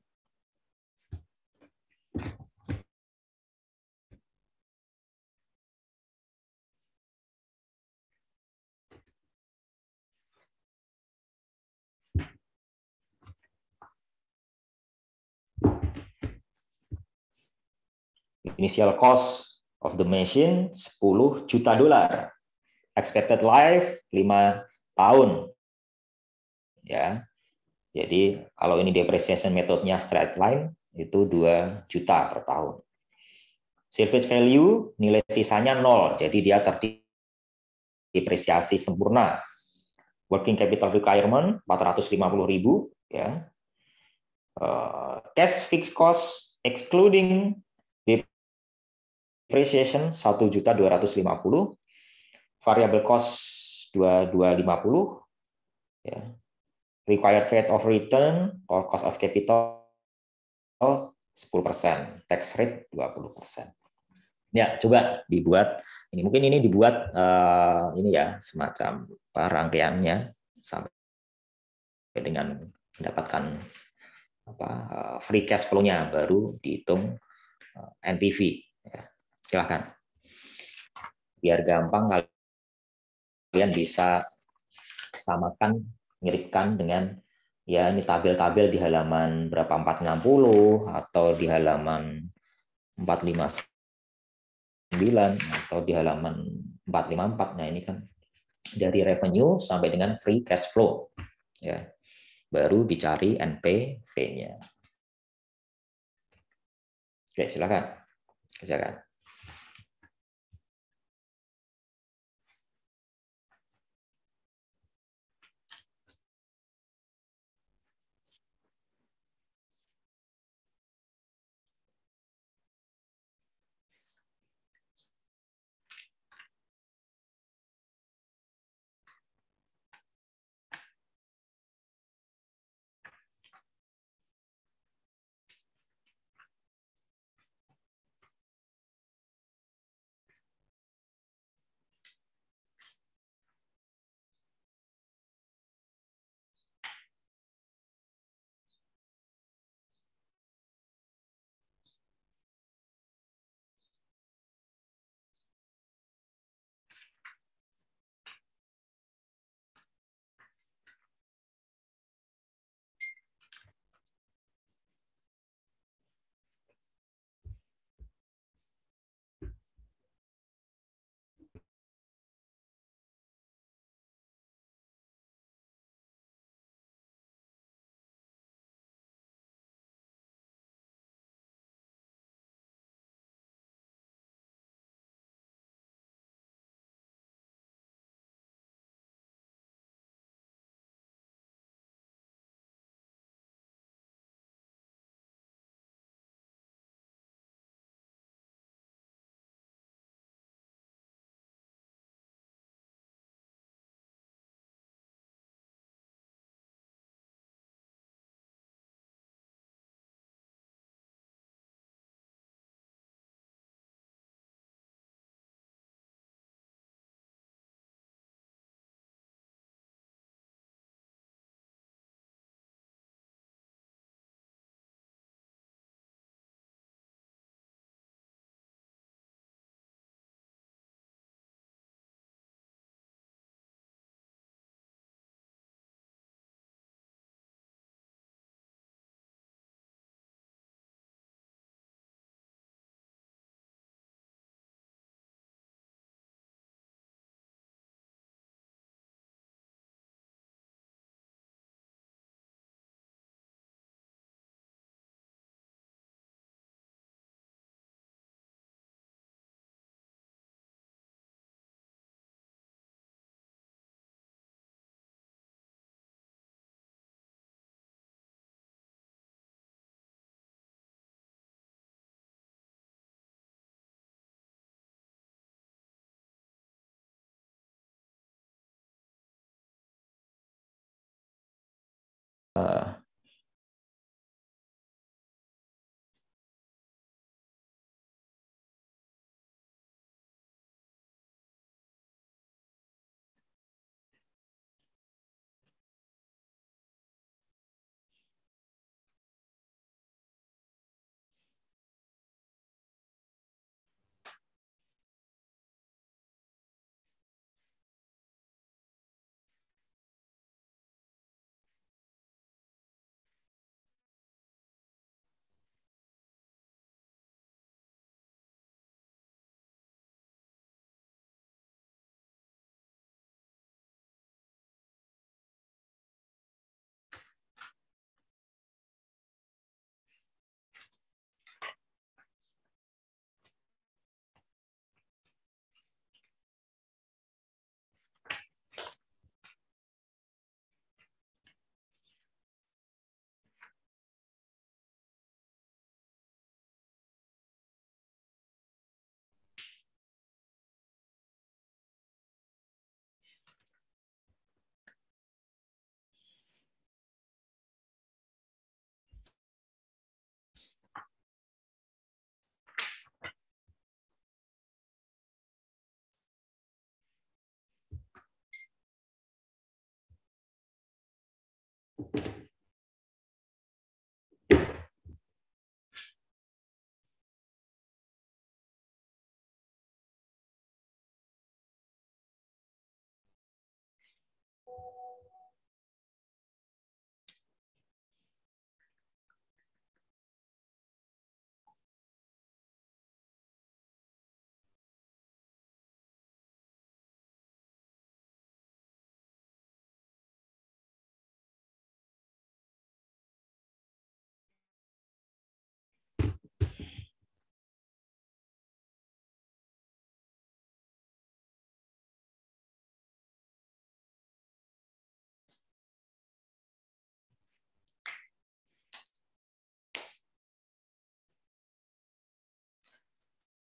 Initial cost of the machine $10 juta. Expected life 5 tahun. Ya. Jadi kalau ini depreciation metodenya straight line itu 2 juta per tahun. Service value nilai sisanya 0, jadi dia terdepresiasi sempurna. Working capital requirement 450.000 ya. Cash fixed cost excluding depreciation 1.250.000, variable cost 2.250 ya. Required rate of return or cost of capital 10%, tax rate 20%. Ya, coba dibuat ini, mungkin ini dibuat ini ya semacam rangkaiannya sampai dengan mendapatkan free cash flow-nya, baru dihitung NPV. Ya, silakan. Biar gampang kalian bisa samakan, miripkan dengan ya ini tabel-tabel di halaman berapa 460 atau di halaman 459 atau di halaman 454. Nah, ini kan dari revenue sampai dengan free cash flow. Ya. Baru dicari NPV-nya. Oke, silakan. Silakan.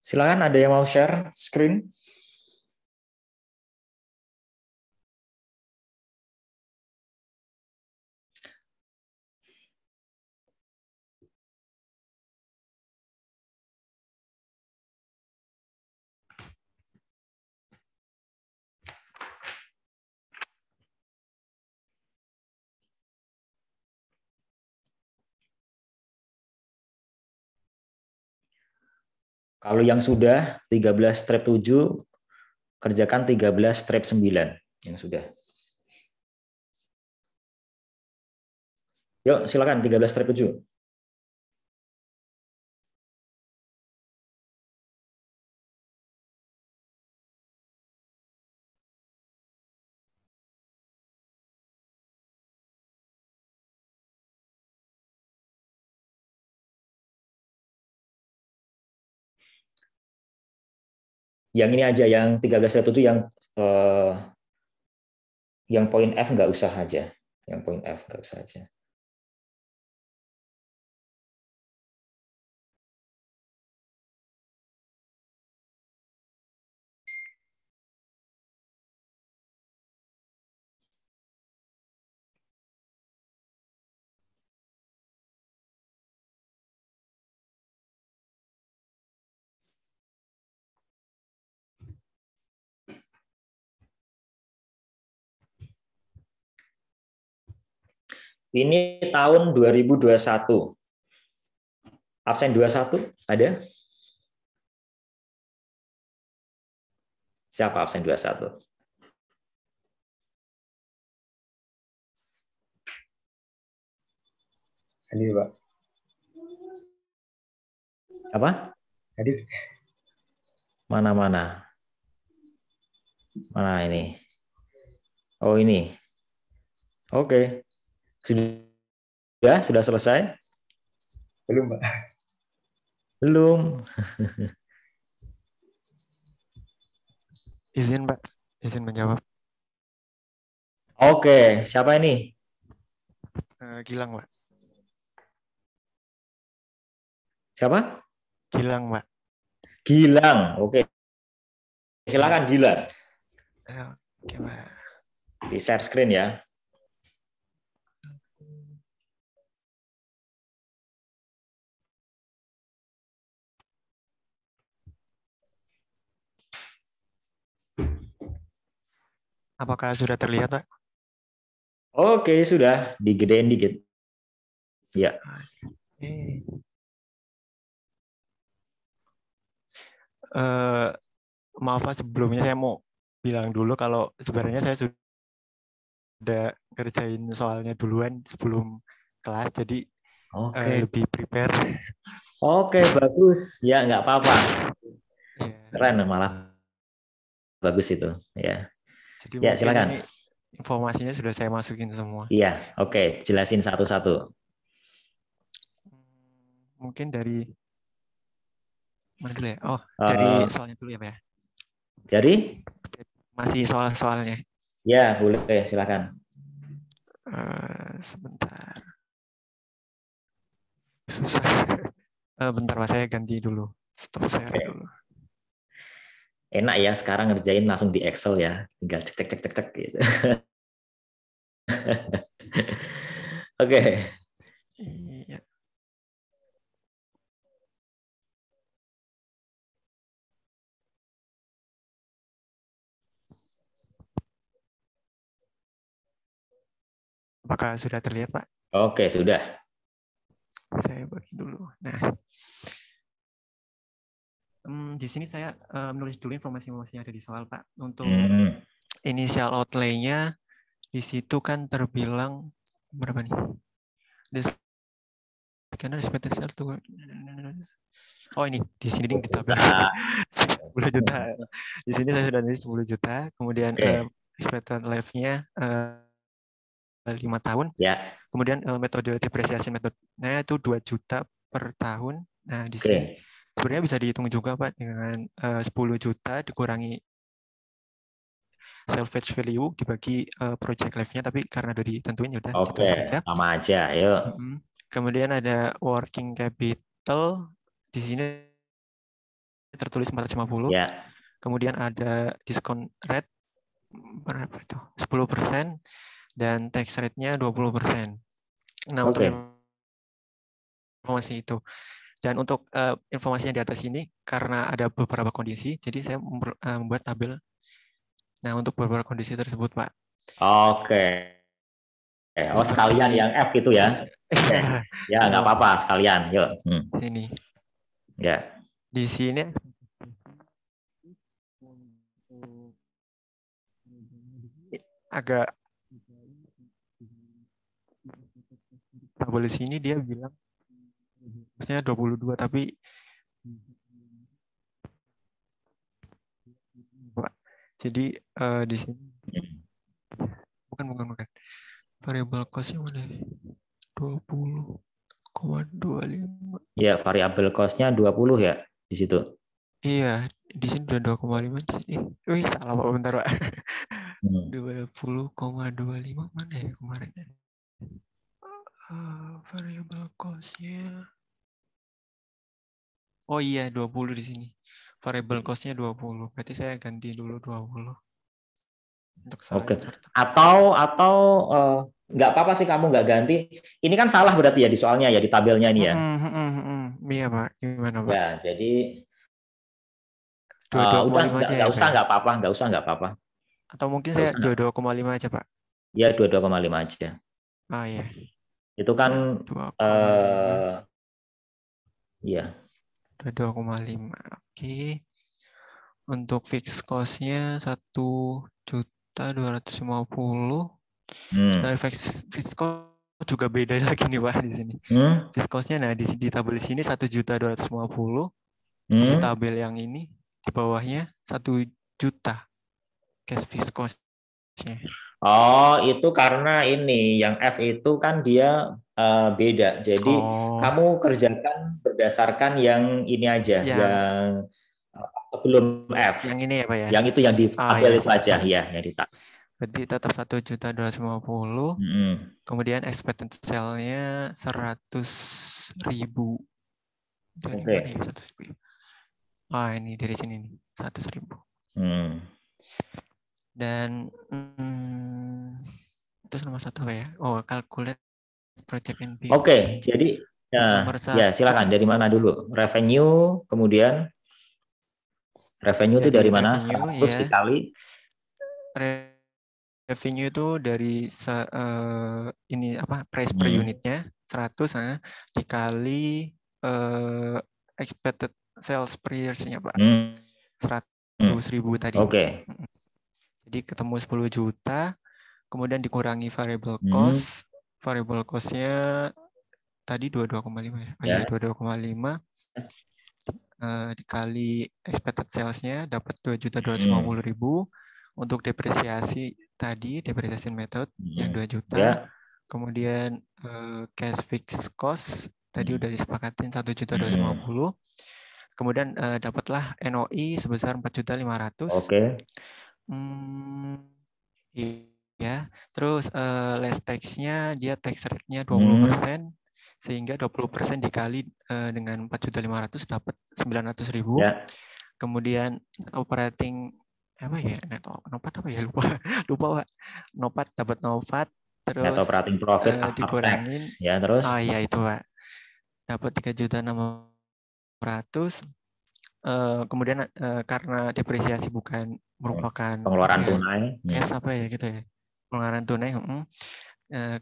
Silakan, ada yang mau share screen? Kalau yang sudah 13 strip 7, kerjakan 13 strip 9 yang sudah. Yuk, silakan 13 strip 7. Yang ini aja, yang 13 strip 7 yang poin F nggak usah aja. Yang poin F nggak usah aja. Ini tahun 2021. Absen 21 ada? Siapa absen 21? Hadir, Pak. Apa? Hadir. Mana ini? Oh, ini. Oke. Sudah selesai? Belum, Pak. Belum. Izin, Pak. Izin menjawab. Oke, siapa ini? Gilang, Pak. Siapa? Gilang, Pak. Gilang. Oke. Silakan Gilang. Oke, Pak. Di share screen ya. Apakah sudah terlihat, Pak? Oke, sudah digedein dikit. Ya. Maaf Pak, sebelumnya saya mau bilang dulu kalau sebenarnya saya sudah kerjain soalnya duluan sebelum kelas, jadi lebih prepare. Oke, bagus. Ya, nggak apa-apa. Keren malah. Bagus itu. Ya. Jadi ya, silakan. Ini informasinya sudah saya masukin semua. Iya, oke. Jelasin satu-satu. Mungkin dari mana dulu ya? Oh, dari soalnya dulu ya, Pak ya? Dari? Masih soal-soalnya. Ya, boleh. Silakan. Sebentar. Susah. Bentar, Pak, saya ganti dulu. Stop share dulu. Enak ya, sekarang ngerjain langsung di Excel ya. Tinggal cek gitu. Oke. Iya. Apakah sudah terlihat, Pak? Oke, sudah. Saya bagi dulu. Nah, di sini saya menulis dulu informasi-informasi yang ada di soal, Pak. Untuk initial outlay-nya, di situ kan terbilang berapa nih? Oh ini di sini di tabel 10 juta. Di sini saya sudah nulis 10 juta. Kemudian expected life-nya 5 tahun. Ya. Kemudian metode depresiasi metodenya itu 2 juta per tahun. Nah di sini sebenarnya bisa dihitung juga Pak dengan 10 juta dikurangi salvage value dibagi project life-nya, tapi karena udah ditentuin ya udah Oke, sama aja. Yuk. Kemudian ada working capital, di sini tertulis 450. Ya. Kemudian ada discount rate berapa itu? 10% dan tax rate-nya 20%. Nah, untuk informasi itu. Dan untuk informasi yang di atas ini karena ada beberapa kondisi, jadi saya membuat tabel. Nah, untuk beberapa kondisi tersebut, Pak. Oke. Oh, sekalian yang F itu ya. Ya, nggak apa-apa, sekalian. Yuk. Ini. Ya. Di sini agak tabel sini dia bilang harusnya 22 tapi jadi di sini bukan variable cost-nya mana? 20,25. Ya, variable cost-nya 20 ya di situ. Iya, di sini udah 2,5. Salah Pak, bentar Pak. 20,25 mana ya kemarin? Variable cost-nya. Oh iya, 20 di sini. Variable cost-nya 20. Berarti saya ganti dulu 20. Untuk Oke. Atau nggak apa-apa sih kamu nggak ganti. Ini kan salah berarti ya di soalnya ya, di tabelnya ini ya. Iya Pak, gimana Pak? Ya, jadi 22,5 aja nggak usah, nggak apa-apa. Atau mungkin saya 22,5 aja Pak. Ya, 22,5 aja. Oh iya. Itu kan iya. 22,5. Oke. Untuk fixed cost-nya 1.250.000. Dari fixed cost juga beda lagi nih Pak di sini. Fixed cost-nya nah di tabel sini 1.250.000. Di tabel yang ini di bawahnya 1 juta cash fixed cost-nya. Oh, itu karena ini yang F itu kan dia beda. Jadi kamu kerjakan berdasarkan yang ini aja, yang sebelum F. Yang ini ya Pak ya. Yang itu yang di tabel itu aja ya, yang di tabel. Berarti tetap 1.250.000. Kemudian expected sale-nya 100.000. Dari mana ya 100.000? Ini dari sini nih, 100.000. Dan terus nomor 1 apa ya? Oh, calculate project NPV. Oke, jadi ya silakan dari mana dulu? Revenue, kemudian revenue itu dari mana? 100 dikali revenue itu dari ini apa price per unitnya 100 dikali expected sales per years-nya Pak. 100.000 tadi. Oke. Jadi ketemu 10 juta, kemudian dikurangi variable cost. Variable cost-nya tadi 22,5 ya. Oh iya, 22,5 dikali expected sales-nya dapat 2.250.000. Untuk depresiasi tadi, depreciation method yang 2 juta. Kemudian cash fixed cost tadi udah disepakatin 1.250.000. Kemudian dapatlah NOI sebesar 4.500.000. Oke. Iya. Terus less tax-nya dia tax rate-nya 20%. Sehingga 20% dikali dengan 4.500.000 dapat 900.000. Kemudian operating apa ya, nopat apa ya, lupa Pak. Nopat dapat nopat, terus net operating profit after dikurangin tax ya, terus iya itu Pak, dapat 3.600.000. Kemudian karena depresiasi bukan merupakan pengeluaran tunai, cash apa ya gitu ya, pengeluaran tunai,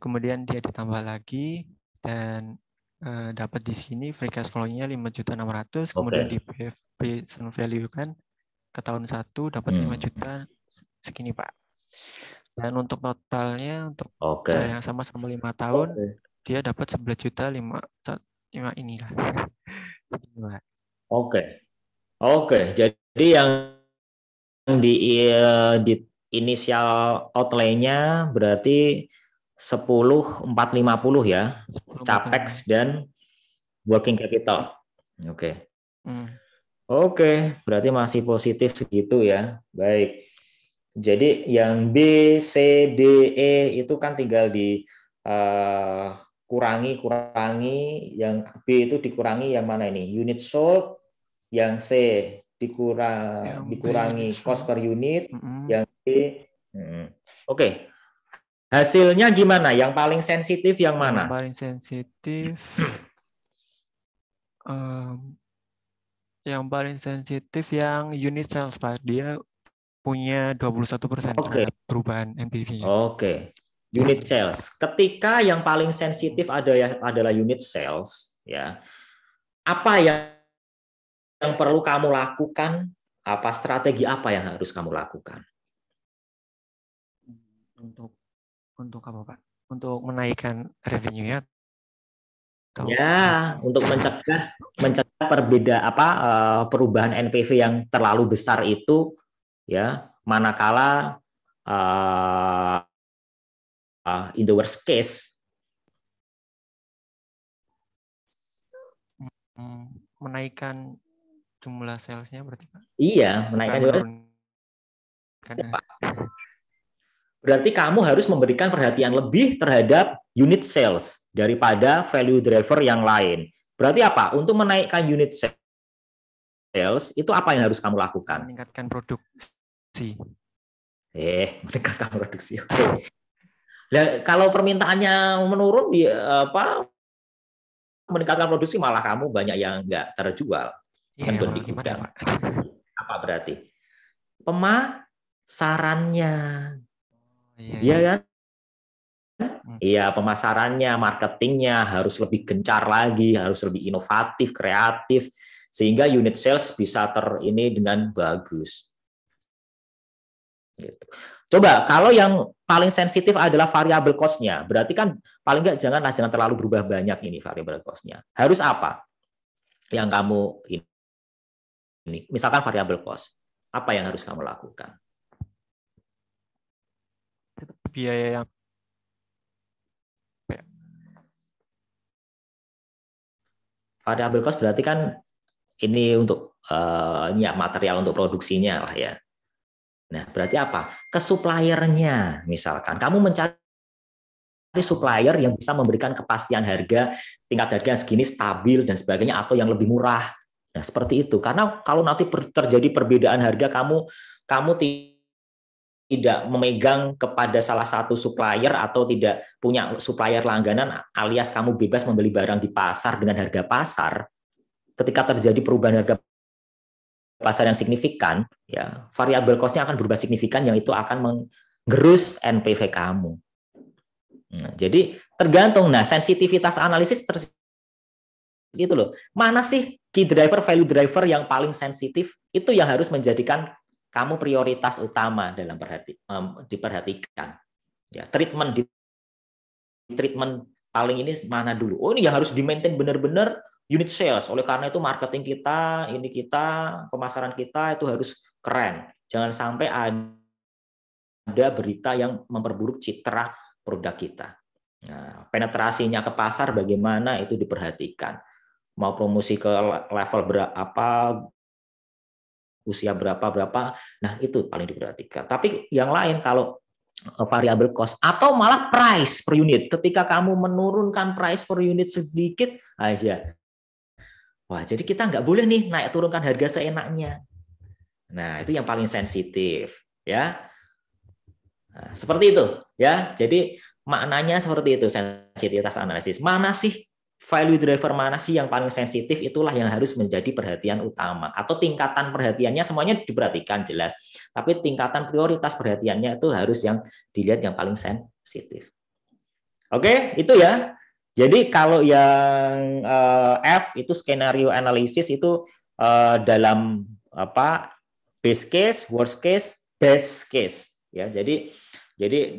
kemudian dia ditambah lagi dan dapat di sini free cash flow-nya 5.600.000. Kemudian di present value kan ke tahun 1 dapat 5 juta segini Pak. Dan untuk totalnya untuk yang sama 5 tahun dia dapat 11 juta 5 inilah. Segini Pak. Oke. Jadi yang di initial outlay-nya berarti 10.450 ya, capex dan working capital. Oke, berarti masih positif segitu ya. Baik. Jadi yang B, C, D, E itu kan tinggal kurangi. Yang B itu dikurangi yang mana ini? Unit sold. Yang C dikurangi cost per unit. Yang D. Oke. Hasilnya gimana? Yang paling sensitif yang mana? Yang paling sensitif yang paling sensitif yang unit sales Pak. Dia punya 21% terhadap perubahan NPV-nya. Unit sales. Ketika yang paling sensitif adalah unit sales, ya. Apa yang perlu kamu lakukan? Apa strategi apa yang harus kamu lakukan? Untuk apa Pak? Untuk menaikkan revenue-nya? Ya, untuk mencegah perubahan NPV yang terlalu besar itu, ya, manakala in the worst case menaikkan jumlah salesnya berarti Pak? Iya, menaikkan jumlah. Berarti kamu harus memberikan perhatian lebih terhadap unit sales daripada value driver yang lain. Berarti apa? Untuk menaikkan unit sales itu apa yang harus kamu lakukan? Meningkatkan produksi. Meningkatkan produksi. Oke. Nah, kalau permintaannya menurun, meningkatkan produksi malah kamu banyak yang nggak terjual. Gimana Pak? Apa berarti? Pemasarannya. Iya kan? Iya, pemasarannya, marketingnya harus lebih gencar lagi, harus lebih inovatif, kreatif, sehingga unit sales bisa dengan bagus. Gitu. Coba kalau yang paling sensitif adalah variable cost-nya, berarti kan paling nggak jangan terlalu berubah banyak ini variable cost-nya. Harus apa yang kamu ini? Misalkan variable cost, apa yang harus kamu lakukan? Biaya yang variable cost berarti kan ini untuk material untuk produksinya lah ya. Nah, berarti apa? Ke suppliernya, misalkan kamu mencari supplier yang bisa memberikan kepastian harga, tingkat harga yang segini stabil dan sebagainya, atau yang lebih murah. Nah, seperti itu. Karena kalau nanti terjadi perbedaan harga, kamu tidak memegang kepada salah satu supplier atau tidak punya supplier langganan, alias kamu bebas membeli barang di pasar dengan harga pasar, ketika terjadi perubahan harga pasar yang signifikan, ya variabel cost-nya akan berubah signifikan, yang itu akan gerus NPV kamu. Nah, jadi tergantung. Nah, sensitivitas analisis gitu loh. Mana sih key driver, value driver yang paling sensitif? Itu yang harus menjadikan kamu prioritas utama dalam diperhatikan. Ya, treatment paling ini mana dulu? Oh, ini yang harus di-maintain benar-benar unit sales. Oleh karena itu marketing kita, pemasaran kita itu harus keren. Jangan sampai ada berita yang memperburuk citra produk kita. Nah, penetrasinya ke pasar bagaimana itu diperhatikan. Mau promosi ke level berapa, usia berapa, nah itu paling diperhatikan. Tapi yang lain kalau variable cost atau malah price per unit, ketika kamu menurunkan price per unit sedikit aja, wah jadi kita nggak boleh nih naik turunkan harga seenaknya. Nah itu yang paling sensitif, ya. Nah, seperti itu, ya. Jadi maknanya seperti itu sensitivitas analisis. Mana sih value driver, mana sih yang paling sensitif, itulah yang harus menjadi perhatian utama. Atau tingkatan perhatiannya semuanya diperhatikan jelas, tapi tingkatan prioritas perhatiannya itu harus yang dilihat yang paling sensitif. Oke, itu ya. Jadi kalau yang F itu skenario analisis itu dalam base case, worst case, best case, ya. Jadi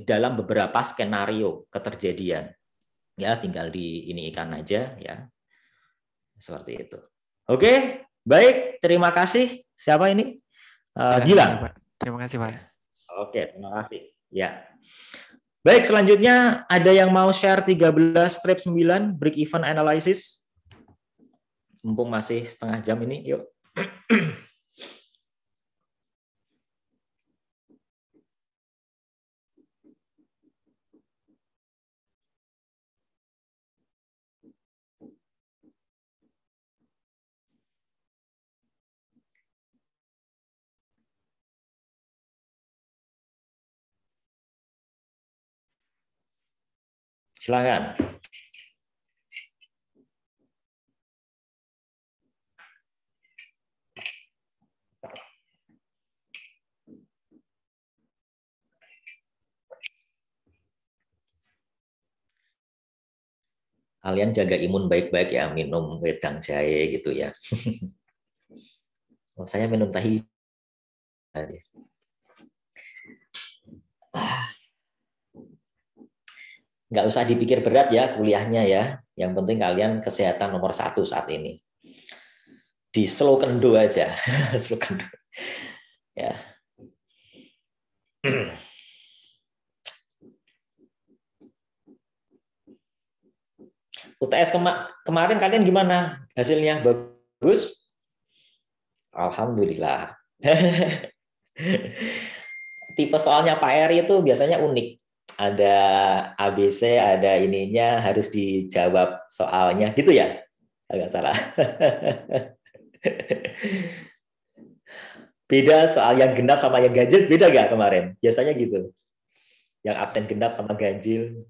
dalam beberapa skenario keterjadian, ya tinggal diinikan aja, ya seperti itu. Oke, baik, terima kasih. Siapa ini? Gilang. Terima kasih Pak. Oke, terima kasih. Ya. Baik, selanjutnya ada yang mau share 13-9 break even analysis? Mumpung masih setengah jam ini, yuk. Silakan. Kalian jaga imun baik-baik ya, minum wedang jahe gitu ya. Oh, saya minum teh. Nggak usah dipikir berat ya kuliahnya ya. Yang penting kalian kesehatan nomor 1 saat ini. Di slow kendo aja. Slow kendo. Ya. UTS kemarin kalian gimana hasilnya? Bagus? Alhamdulillah. Tipe soalnya Pak Eri itu biasanya unik. Ada ABC, ada ininya, harus dijawab soalnya, gitu ya? Agak salah. Beda soal yang genap sama yang ganjil, beda nggak kemarin? Biasanya gitu. Yang absen genap sama ganjil.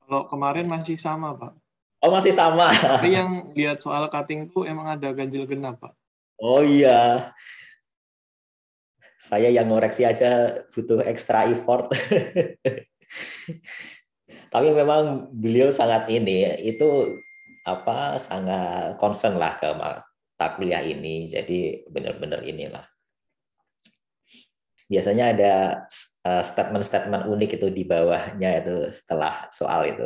Kalau kemarin masih sama, Pak. Oh, masih sama. Tapi yang lihat soal cutting tuh emang ada ganjil genap, Pak. Oh iya. Saya yang ngoreksi aja butuh extra effort. Tapi memang beliau sangat sangat concern lah ke mata kuliah ini. Jadi benar-benar inilah. Biasanya ada statement-statement unik itu di bawahnya itu setelah soal itu.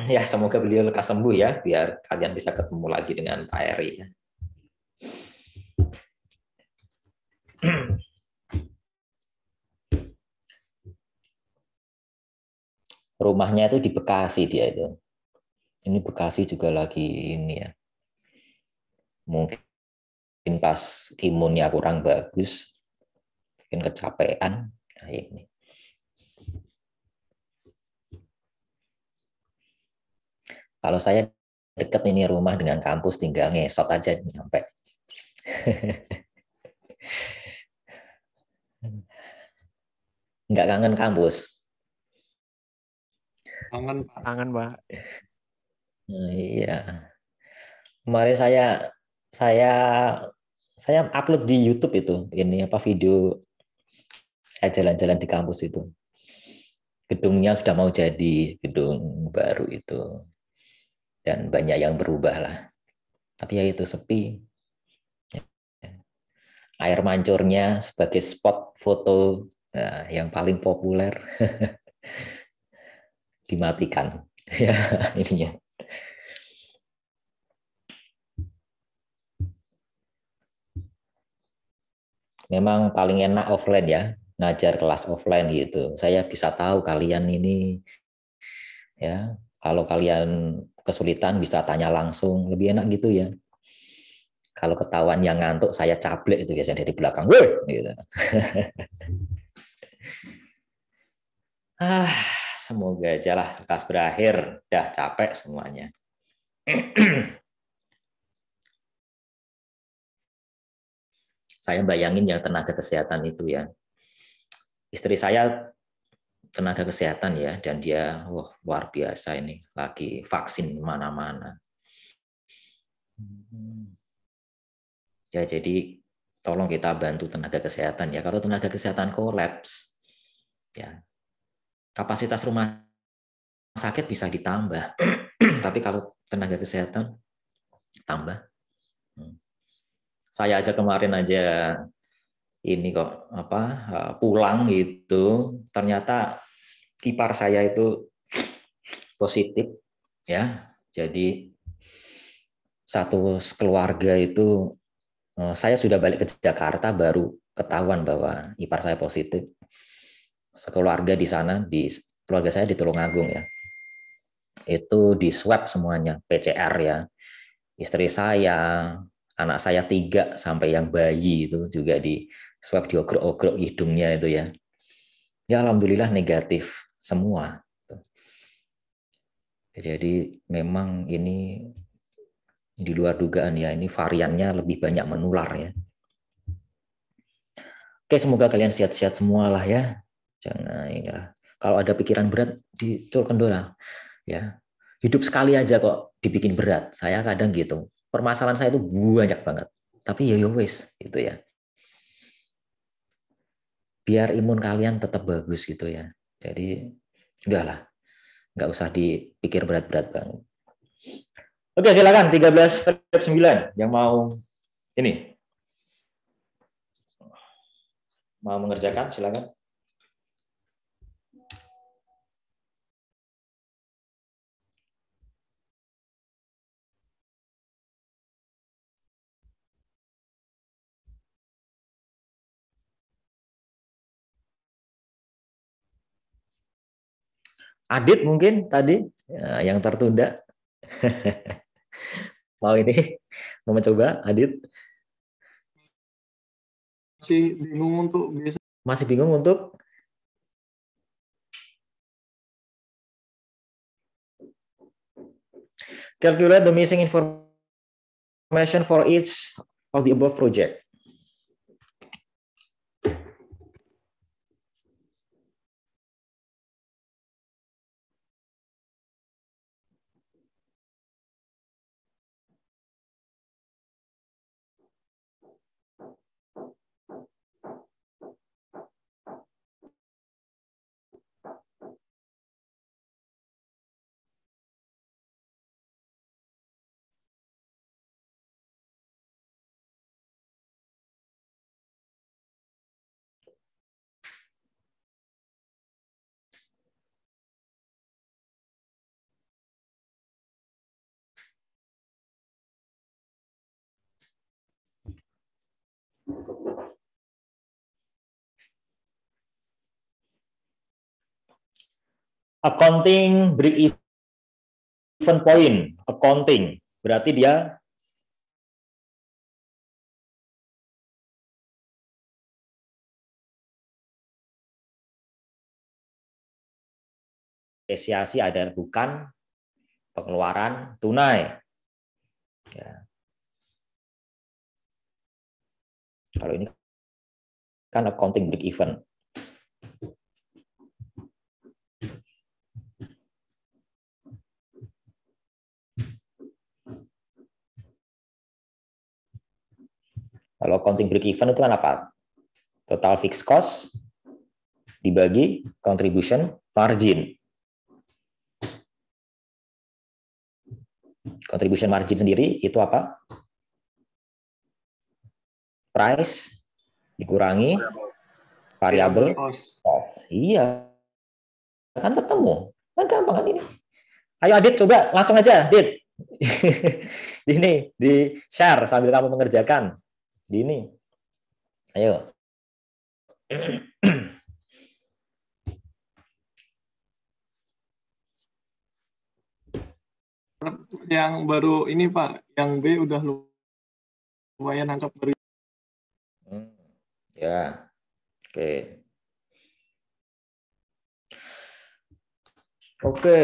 Ya, semoga beliau lekas sembuh ya, biar kalian bisa ketemu lagi dengan Pak Eri. Rumahnya itu di Bekasi dia itu. Ini Bekasi juga lagi ini ya. Mungkin pas imunnya kurang bagus, mungkin kecapean. Nah, ini. Kalau saya dekat ini rumah dengan kampus, tinggal ngesot aja nyampe. Nggak kangen kampus? Kangen, Pak. Kangen, Pak. Nah, iya. Kemarin Saya upload di YouTube itu, ini apa video saya jalan-jalan di kampus itu. Gedungnya sudah mau jadi, gedung baru itu. Dan banyak yang berubah lah. Tapi ya itu sepi. Air mancurnya sebagai spot foto yang paling populer dimatikan. Ya, ininya. Memang paling enak offline ya, ngajar kelas offline gitu. Saya bisa tahu kalian ini ya, kalau kalian kesulitan bisa tanya langsung, lebih enak gitu ya. Kalau ketahuan yang ngantuk, saya cablek itu biasanya dari belakang. Woi, gitu. Semoga aja lah lekas berakhir. Dah capek semuanya. Saya bayangin yang tenaga kesehatan itu ya. Istri saya tenaga kesehatan ya, dan dia luar biasa ini, lagi vaksin mana-mana. Ya, jadi tolong kita bantu tenaga kesehatan ya. Kalau tenaga kesehatan kolaps, ya kapasitas rumah sakit bisa ditambah. Tapi kalau tenaga kesehatan tambah. Saya aja kemarin aja ini kok pulang gitu, ternyata ipar saya itu positif ya. Jadi satu keluarga itu, saya sudah balik ke Jakarta baru ketahuan bahwa ipar saya positif. Sekeluarga di sana, di keluarga saya di Tulungagung ya, itu di swab semuanya, PCR ya. Istri saya, anak saya 3 sampai yang bayi itu juga di swab, diogrok-ogrok hidungnya itu ya. Ya alhamdulillah negatif semua. Jadi memang ini di luar dugaan ya, ini variannya lebih banyak menular ya. Oke, semoga kalian sehat-sehat semua lah ya. Jangan inilah. Kalau ada pikiran berat, diculkan dulu lah. Ya, hidup sekali aja kok dibikin berat. Saya kadang gitu. Permasalahan saya itu banyak banget. Tapi ya wes gitu ya. Biar imun kalian tetap bagus gitu ya. Jadi udahlah, nggak usah dipikir berat-berat banget. Oke, silakan 13/9 yang mau ini. Mau mengerjakan, silakan. Adit mungkin tadi yang tertunda. Mau ini, mau mencoba, Adit? Masih bingung untuk biasa. Masih bingung untuk? Calculate the missing information for each of the above project. Accounting break-even point, accounting berarti dia apresiasi ada bukan pengeluaran tunai. Ya. Kalau ini kan accounting break-even. Kalau Kalau counting break even itu kan apa? Total fixed cost dibagi contribution margin. Contribution margin sendiri itu apa? Price dikurangi variable cost. Iya. Kan ketemu. Kan gampang kan ini. Ayo Adit, coba langsung aja, Adit. Ini di share sambil kamu mengerjakan. Di ini. Ayo. Yang baru ini Pak, yang B udah lumayan nangkap dari. Ya. Oke. Oke.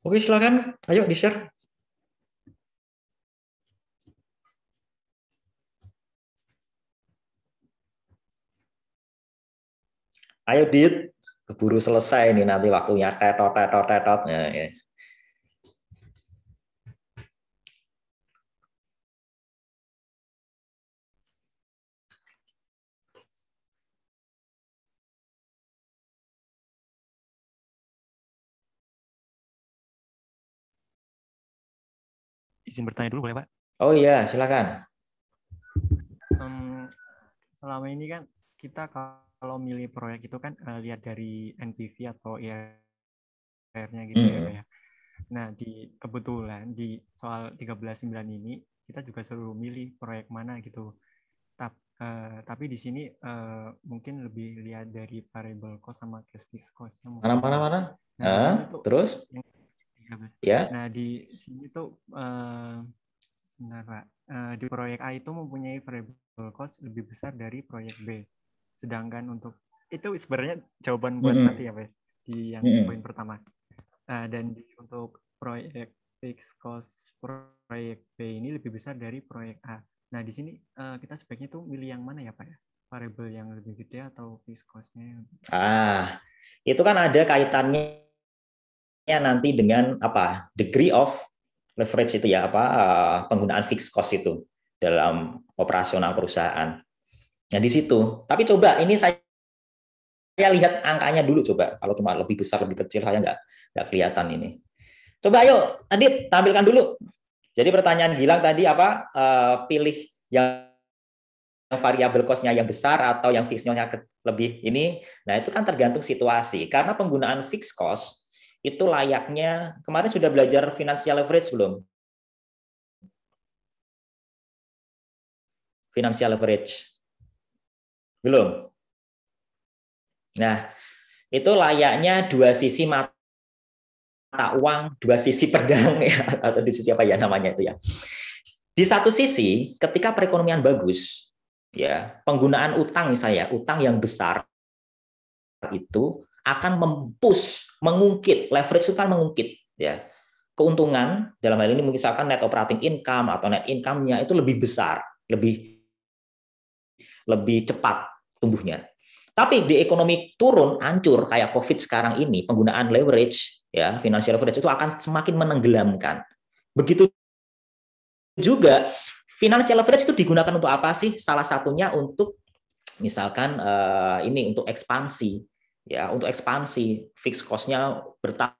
Oke, silakan. Ayo di-share. Ayo, Dit. Keburu selesai nih nanti waktunya tetot. Nah, ya. Izin bertanya dulu boleh Pak? Oh iya, silakan. Selama ini kan kita kalau milih proyek itu kan lihat dari NPV atau IRR-nya gitu ya Pak ya. Nah, kebetulan di soal 13.9 ini kita juga suruh milih proyek mana gitu. Tapi di sini mungkin lebih lihat dari variable cost sama cash fixed cost. Mana? Nah, terus? Ya. Nah, di sini tuh sebentar Pak, di proyek A itu mempunyai variable cost lebih besar dari proyek B. Sedangkan untuk itu sebenarnya jawaban buat nanti ya Pak, di yang poin pertama. Dan untuk proyek fixed cost proyek B ini lebih besar dari proyek A. Nah, di sini kita sebaiknya tuh milih yang mana ya Pak ya? Variable yang lebih gede atau fixed cost-nya? Itu kan ada kaitannya nanti dengan apa? Degree of leverage itu ya, apa penggunaan fixed cost itu dalam operasional perusahaan. Nah, di situ. Tapi coba ini saya lihat angkanya dulu coba. Kalau cuma lebih besar, lebih kecil, saya nggak kelihatan ini. Coba ayo, Adit, tampilkan dulu. Jadi pertanyaan Gilang tadi apa? Pilih yang variabel cost-nya yang besar atau yang fixed-nya lebih ini. Nah, itu kan tergantung situasi. Karena penggunaan fixed cost itu layaknya, kemarin sudah belajar financial leverage belum? Financial leverage. Belum? Nah, itu layaknya dua sisi mata uang, dua sisi pedang, ya, atau di sisi apa ya namanya itu ya. Di satu sisi, ketika perekonomian bagus, ya penggunaan utang misalnya, utang yang besar itu akan mengungkit, leverage itu kan mengungkit, ya. Keuntungan dalam hal ini misalkan net operating income atau net income-nya itu lebih besar, lebih cepat tumbuhnya. Tapi di ekonomi turun, hancur kayak COVID sekarang ini, penggunaan leverage, ya, financial leverage itu akan semakin menenggelamkan. Begitu juga financial leverage itu digunakan untuk apa sih? Salah satunya untuk misalkan ini untuk ekspansi, ya, untuk ekspansi, fixed cost-nya bertambah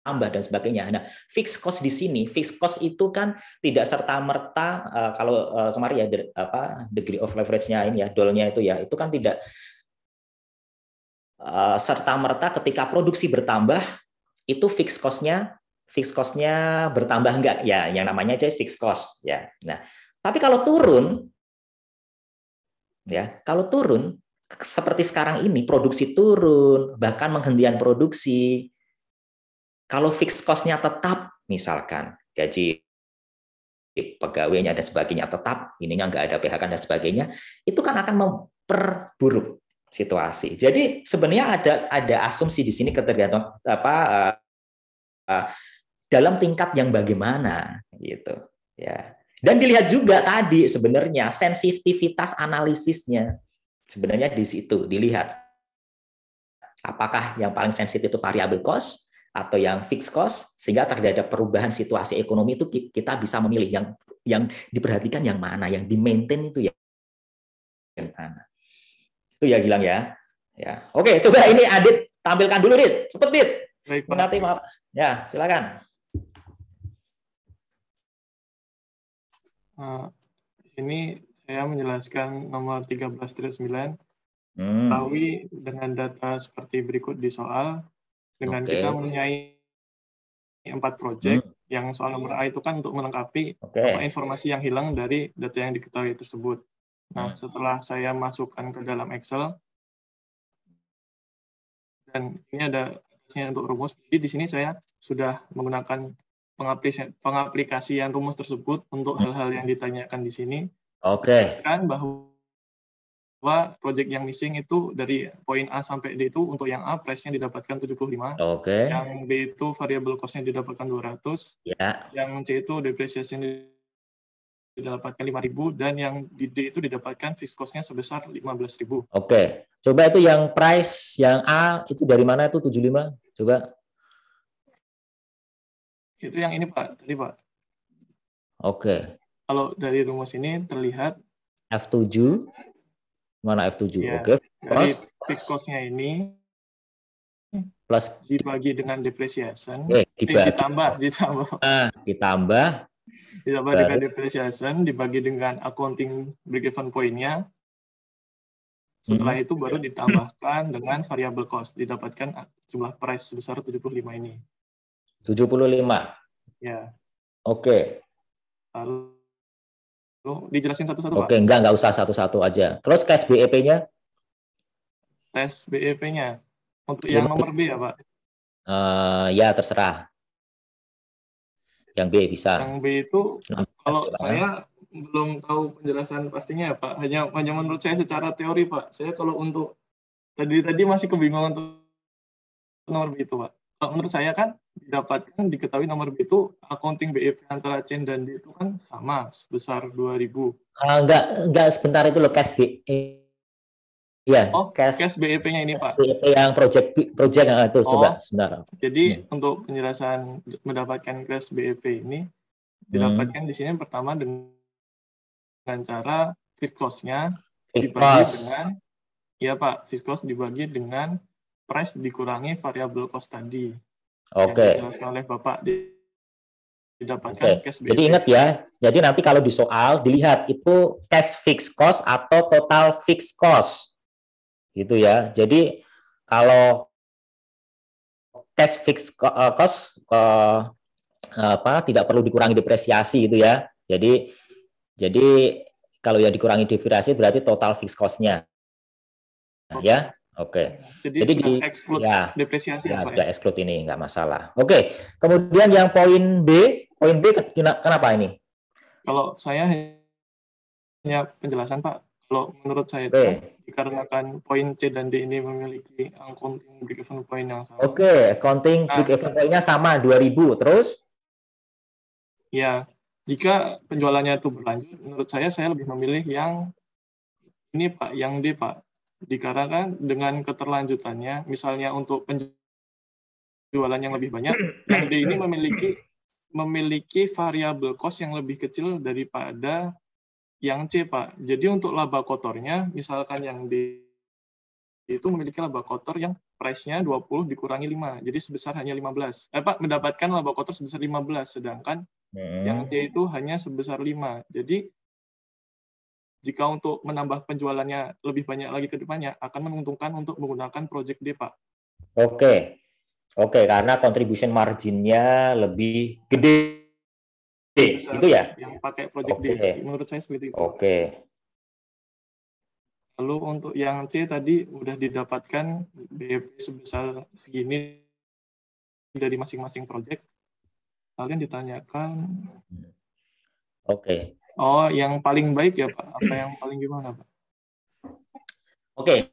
dan sebagainya. Nah, fixed cost di sini, fixed cost itu kan tidak serta-merta kalau kemarin ya degree of leverage-nya ini ya, dollar-nya itu ya, itu kan tidak serta-merta ketika produksi bertambah itu fixed cost-nya bertambah enggak ya, yang namanya aja fixed cost ya. Nah, tapi kalau turun ya, kalau turun seperti sekarang ini produksi turun, bahkan penghentian produksi. Kalau fixed cost-nya tetap, misalkan gaji pegawainya dan sebagainya tetap, ininya nggak ada PHK dan sebagainya, itu kan akan memperburuk situasi. Jadi sebenarnya ada asumsi di sini ketergantungan dalam tingkat yang bagaimana gitu, ya. Dan dilihat juga tadi sebenarnya sensitivitas analisisnya sebenarnya di situ dilihat apakah yang paling sensitif itu variable cost atau yang fixed cost, sehingga terhadap perubahan situasi ekonomi itu kita bisa memilih yang diperhatikan yang mana, yang di-maintain itu yang mana. Itu ya Gilang ya. Ya. Oke, coba ini Adit tampilkan dulu, Dit. Cepet, Dit. Baik, Nanti maaf. Ya, silakan. Ini saya menjelaskan nomor 13-9. Ketahui dengan data seperti berikut di soal. Dengan kita mempunyai 4 proyek, yang soal nomor A itu kan untuk melengkapi apa informasi yang hilang dari data yang diketahui tersebut. Nah, setelah saya masukkan ke dalam Excel, dan ini ada atasnya untuk rumus, jadi di sini saya sudah menggunakan pengaplikasian rumus tersebut untuk hal-hal yang ditanyakan di sini. Oke. Dan bahwa proyek yang missing itu dari poin A sampai D itu untuk yang A price-nya didapatkan 75. Oke. Yang B itu variable cost-nya didapatkan 200. Ya. Yang C itu depreciation didapatkan 5.000 dan yang di D itu didapatkan fixed cost-nya sebesar 15.000. Oke. Coba itu yang price yang A itu dari mana itu 75? Coba. Itu yang ini Pak, tadi Pak. Oke. Kalau dari rumus ini terlihat F7. Mana F7? Ya, Oke. dari fixed cost-nya ini plus dibagi dengan depreciation, ditambah dengan depreciation, dibagi dengan accounting break-even point-nya. Setelah itu baru ditambahkan dengan variable cost, didapatkan jumlah price sebesar 75 ini. 75. Ya. Oke. Lalu dijelasin satu-satu, Pak. Oke, enggak usah satu-satu aja. Terus cash BEP-nya? Tes BEP-nya. Untuk yang nomor B ya, Pak? Ya, terserah. Yang B bisa. Yang B itu, kalau saya belum tahu penjelasan pastinya ya, Pak. Hanya menurut saya secara teori, Pak. Saya kalau untuk tadi masih kebingungan untuk nomor B itu, Pak. Kalau menurut saya kan diketahui nomor B itu accounting BEP antara chain dan D itu kan sama sebesar 2.000. Enggak sebentar itu loh cash BEP. Iya, cash BEP-nya ini, Pak. BEP yang project itu coba sebentar. Jadi untuk penjelasan mendapatkan cash BEP ini didapatkan di sini pertama dengan dengan cara fixed cost-nya dibagi dengan, ya Pak, fixed cost dibagi dengan price dikurangi variable cost tadi. Oke. Yang dijelaskan oleh Bapak didapatkan cash BEP. Jadi ingat ya, jadi nanti kalau di soal dilihat itu cash fixed cost atau total fixed cost. Gitu ya. Jadi kalau cash fixed cost tidak perlu dikurangi depresiasi gitu ya. Jadi kalau ya dikurangi depresiasi berarti total fixed cost-nya. Nah, ya. Oke. Jadi sudah exclude depresiasi ya, sudah exclude ini nggak masalah. Oke. Kemudian yang poin B kenapa ini? Kalau saya hanya penjelasan Pak. Kalau menurut saya itu dikarenakan poin C dan D ini memiliki accounting break-even point yang sama. Oke, accounting break-even point-nya sama 2000. Terus? Ya, jika penjualannya itu berlanjut, menurut saya lebih memilih yang ini Pak, yang D Pak. Dikarenakan dengan keterlanjutannya, misalnya untuk penjualan yang lebih banyak, yang D ini memiliki variable cost yang lebih kecil daripada yang C, Pak. Jadi untuk laba kotornya, misalkan yang D itu memiliki laba kotor yang price-nya 20 dikurangi 5, jadi sebesar hanya 15. Pak, mendapatkan laba kotor sebesar 15, sedangkan yang C itu hanya sebesar 5. Jadi jika untuk menambah penjualannya lebih banyak lagi ke depannya, akan menguntungkan untuk menggunakan project D, Pak. Oke, karena contribution margin-nya lebih gede. Itu ya? Yang pakai project D, menurut saya seperti itu. Oke. Lalu untuk yang C tadi udah didapatkan BEP sebesar segini dari masing-masing project. Kalian ditanyakan. Oke. Oh, yang paling baik ya Pak? Apa yang paling gimana Pak? Oke.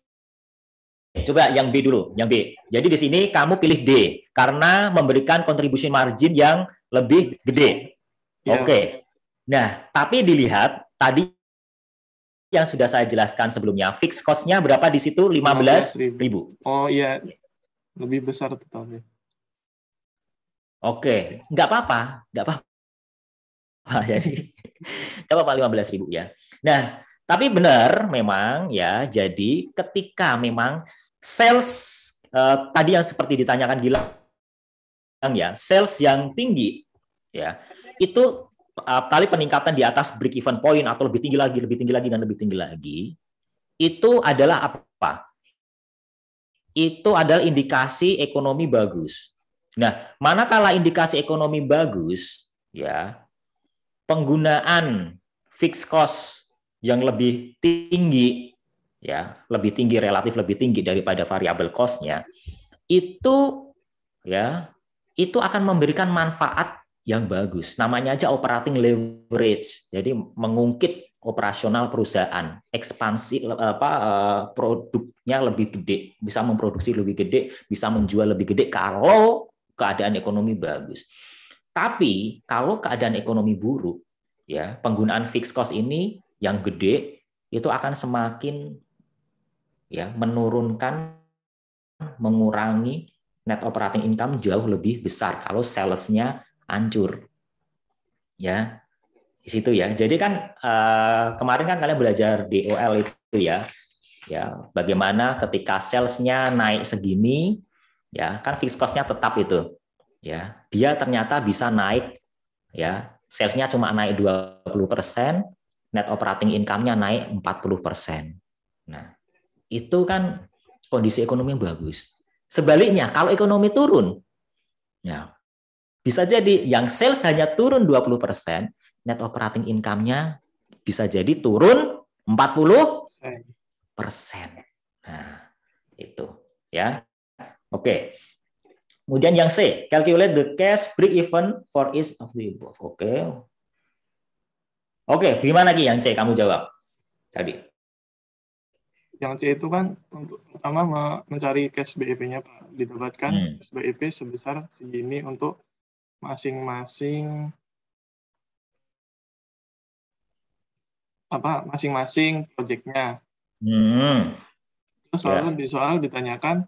Coba yang B dulu, yang B. Jadi di sini kamu pilih D karena memberikan contribution margin yang lebih gede. Ya. Oke. Nah, tapi dilihat tadi yang sudah saya jelaskan sebelumnya, fixed cost-nya berapa di situ? 15.000. Oh iya, lebih besar totalnya. Oke, nggak apa-apa. Jadi nggak apa-apa 15.000 ya. Nah, tapi benar memang ya. Jadi ketika memang sales tadi yang seperti ditanyakan Gilang ya, sales yang tinggi ya, itu kali peningkatan di atas break even point atau lebih tinggi lagi, itu adalah apa? Itu adalah indikasi ekonomi bagus. Nah, manakala indikasi ekonomi bagus, ya, penggunaan fixed cost yang lebih tinggi, ya, relatif lebih tinggi daripada variable cost-nya, itu akan memberikan manfaat yang bagus. Namanya aja operating leverage. Jadi mengungkit operasional perusahaan, ekspansi produknya lebih gede, bisa memproduksi lebih gede, bisa menjual lebih gede kalau keadaan ekonomi bagus. Tapi kalau keadaan ekonomi buruk, ya, penggunaan fixed cost ini yang gede itu akan semakin ya mengurangi net operating income jauh lebih besar kalau sales-nya hancur. Ya. Di situ ya. Jadi kan kemarin kan kalian belajar DOL itu ya. Ya, bagaimana ketika sales-nya naik segini, ya, kan fixed cost-nya tetap itu. Ya, dia ternyata bisa naik, ya, sales-nya cuma naik 20%, net operating income-nya naik 40%. Nah, itu kan kondisi ekonomi yang bagus. Sebaliknya, kalau ekonomi turun, ya, bisa jadi yang sales hanya turun 20%, net operating income-nya bisa jadi turun 40%. Nah, itu ya. Oke. Kemudian yang C, calculate the cash break even for each of the above. Oke, gimana lagi yang C kamu jawab tadi? Yang C itu kan untuk pertama mencari cash BEP-nya Pak, didapatkan cash BEP sebesar segini untuk masing-masing proyeknya. Terus lalu di soal ditanyakan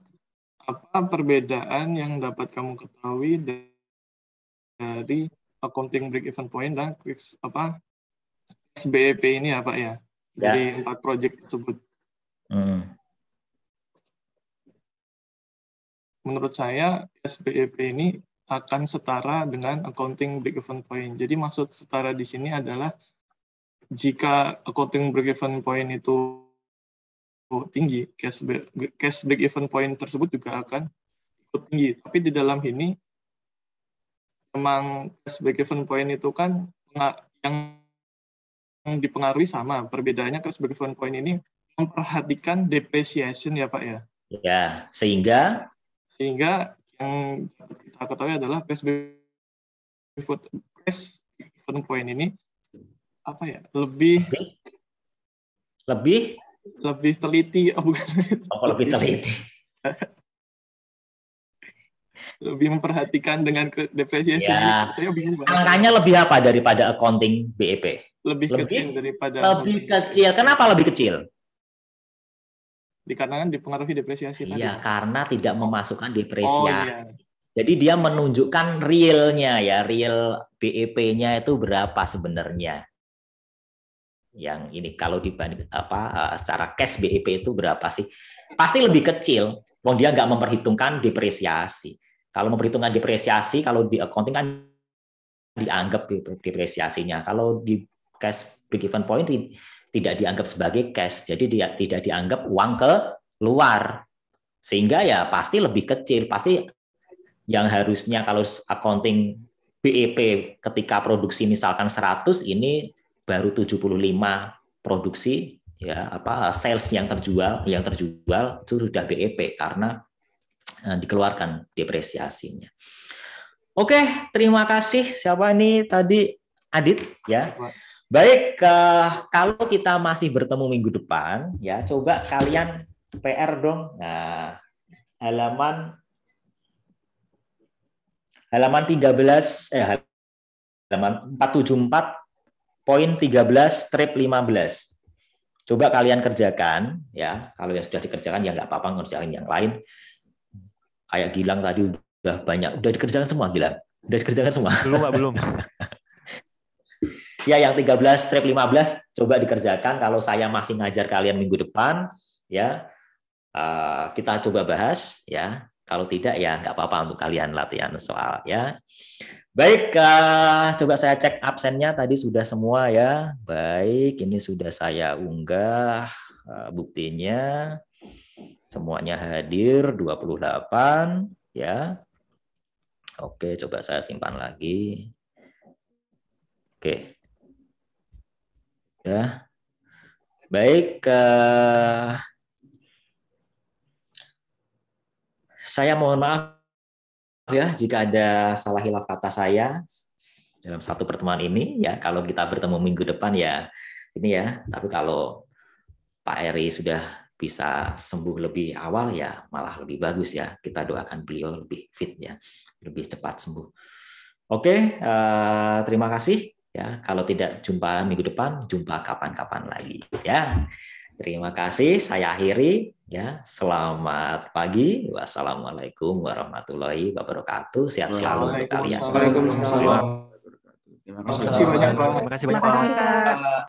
apa perbedaan yang dapat kamu ketahui dari accounting break even point dan BEP ini ya Pak ya, dari 4 proyek tersebut. Menurut saya SBEP ini akan setara dengan accounting break-even point. Jadi maksud setara di sini adalah jika accounting break-even point itu tinggi, cash break-even point tersebut juga akan ikut tinggi. Tapi di dalam ini memang cash break-even point itu kan yang dipengaruhi sama. Perbedaannya cash break-even point ini memperhatikan depreciation ya Pak ya. Ya, sehingga yang kita ketahui adalah cash break-even point ini apa ya, lebih teliti, lebih teliti. Lebih memperhatikan dengan depresiasi. Ya. Angkanya lebih apa daripada accounting BEP? Lebih kecil daripada. Lebih kecil. Kenapa lebih kecil? Dikarenakan dipengaruhi depresiasi. Iya, karena tidak memasukkan depresiasi. Jadi dia menunjukkan realnya ya, real BEP-nya itu berapa sebenarnya. Yang ini kalau dibanding secara cash BEP itu berapa sih? Pasti lebih kecil. Wong dia nggak memperhitungkan depresiasi. Kalau memperhitungkan depresiasi, kalau di accounting kan dianggap depresiasinya. Kalau di cash break-even point tidak dianggap sebagai cash, jadi dia tidak dianggap uang keluar, sehingga ya pasti lebih kecil. Pasti yang harusnya kalau accounting BEP ketika produksi misalkan 100, ini baru 75 produksi ya sales yang terjual itu sudah BEP karena dikeluarkan depresiasinya. Oke, terima kasih. Siapa ini tadi? Adit ya. Baik, kalau kita masih bertemu minggu depan, ya coba kalian PR dong. Nah, halaman 13, halaman 474.13/15. Coba kalian kerjakan, ya. Kalau yang sudah dikerjakan ya nggak apa-apa, ngerjain yang lain. Kayak Gilang tadi udah banyak, udah dikerjakan semua Gilang. Udah dikerjakan semua. Belum. Ya, yang 13/15 coba dikerjakan. Kalau saya masih ngajar kalian minggu depan, ya kita coba bahas, ya. Kalau tidak, ya nggak apa-apa untuk kalian latihan soal, ya. Baik, coba saya cek absennya tadi sudah semua ya. Baik, ini sudah saya unggah buktinya. Semuanya hadir 28, ya. Oke, coba saya simpan lagi. Oke. Ya, baik. Saya mohon maaf ya jika ada salah hilaf kata saya dalam satu pertemuan ini. Ya, kalau kita bertemu minggu depan ya ini ya. Tapi kalau Pak Eri sudah bisa sembuh lebih awal ya malah lebih bagus ya. Kita doakan beliau lebih fit ya, lebih cepat sembuh. Oke, terima kasih. Ya, kalau tidak jumpa minggu depan, jumpa kapan-kapan lagi. Ya, terima kasih. Saya akhiri. Ya, selamat pagi. Wassalamualaikum warahmatullahi wabarakatuh. Sehat selalu untuk kalian. Waalaikumsalam. Terima kasih banyak Pak. Terima kasih banyak Pak.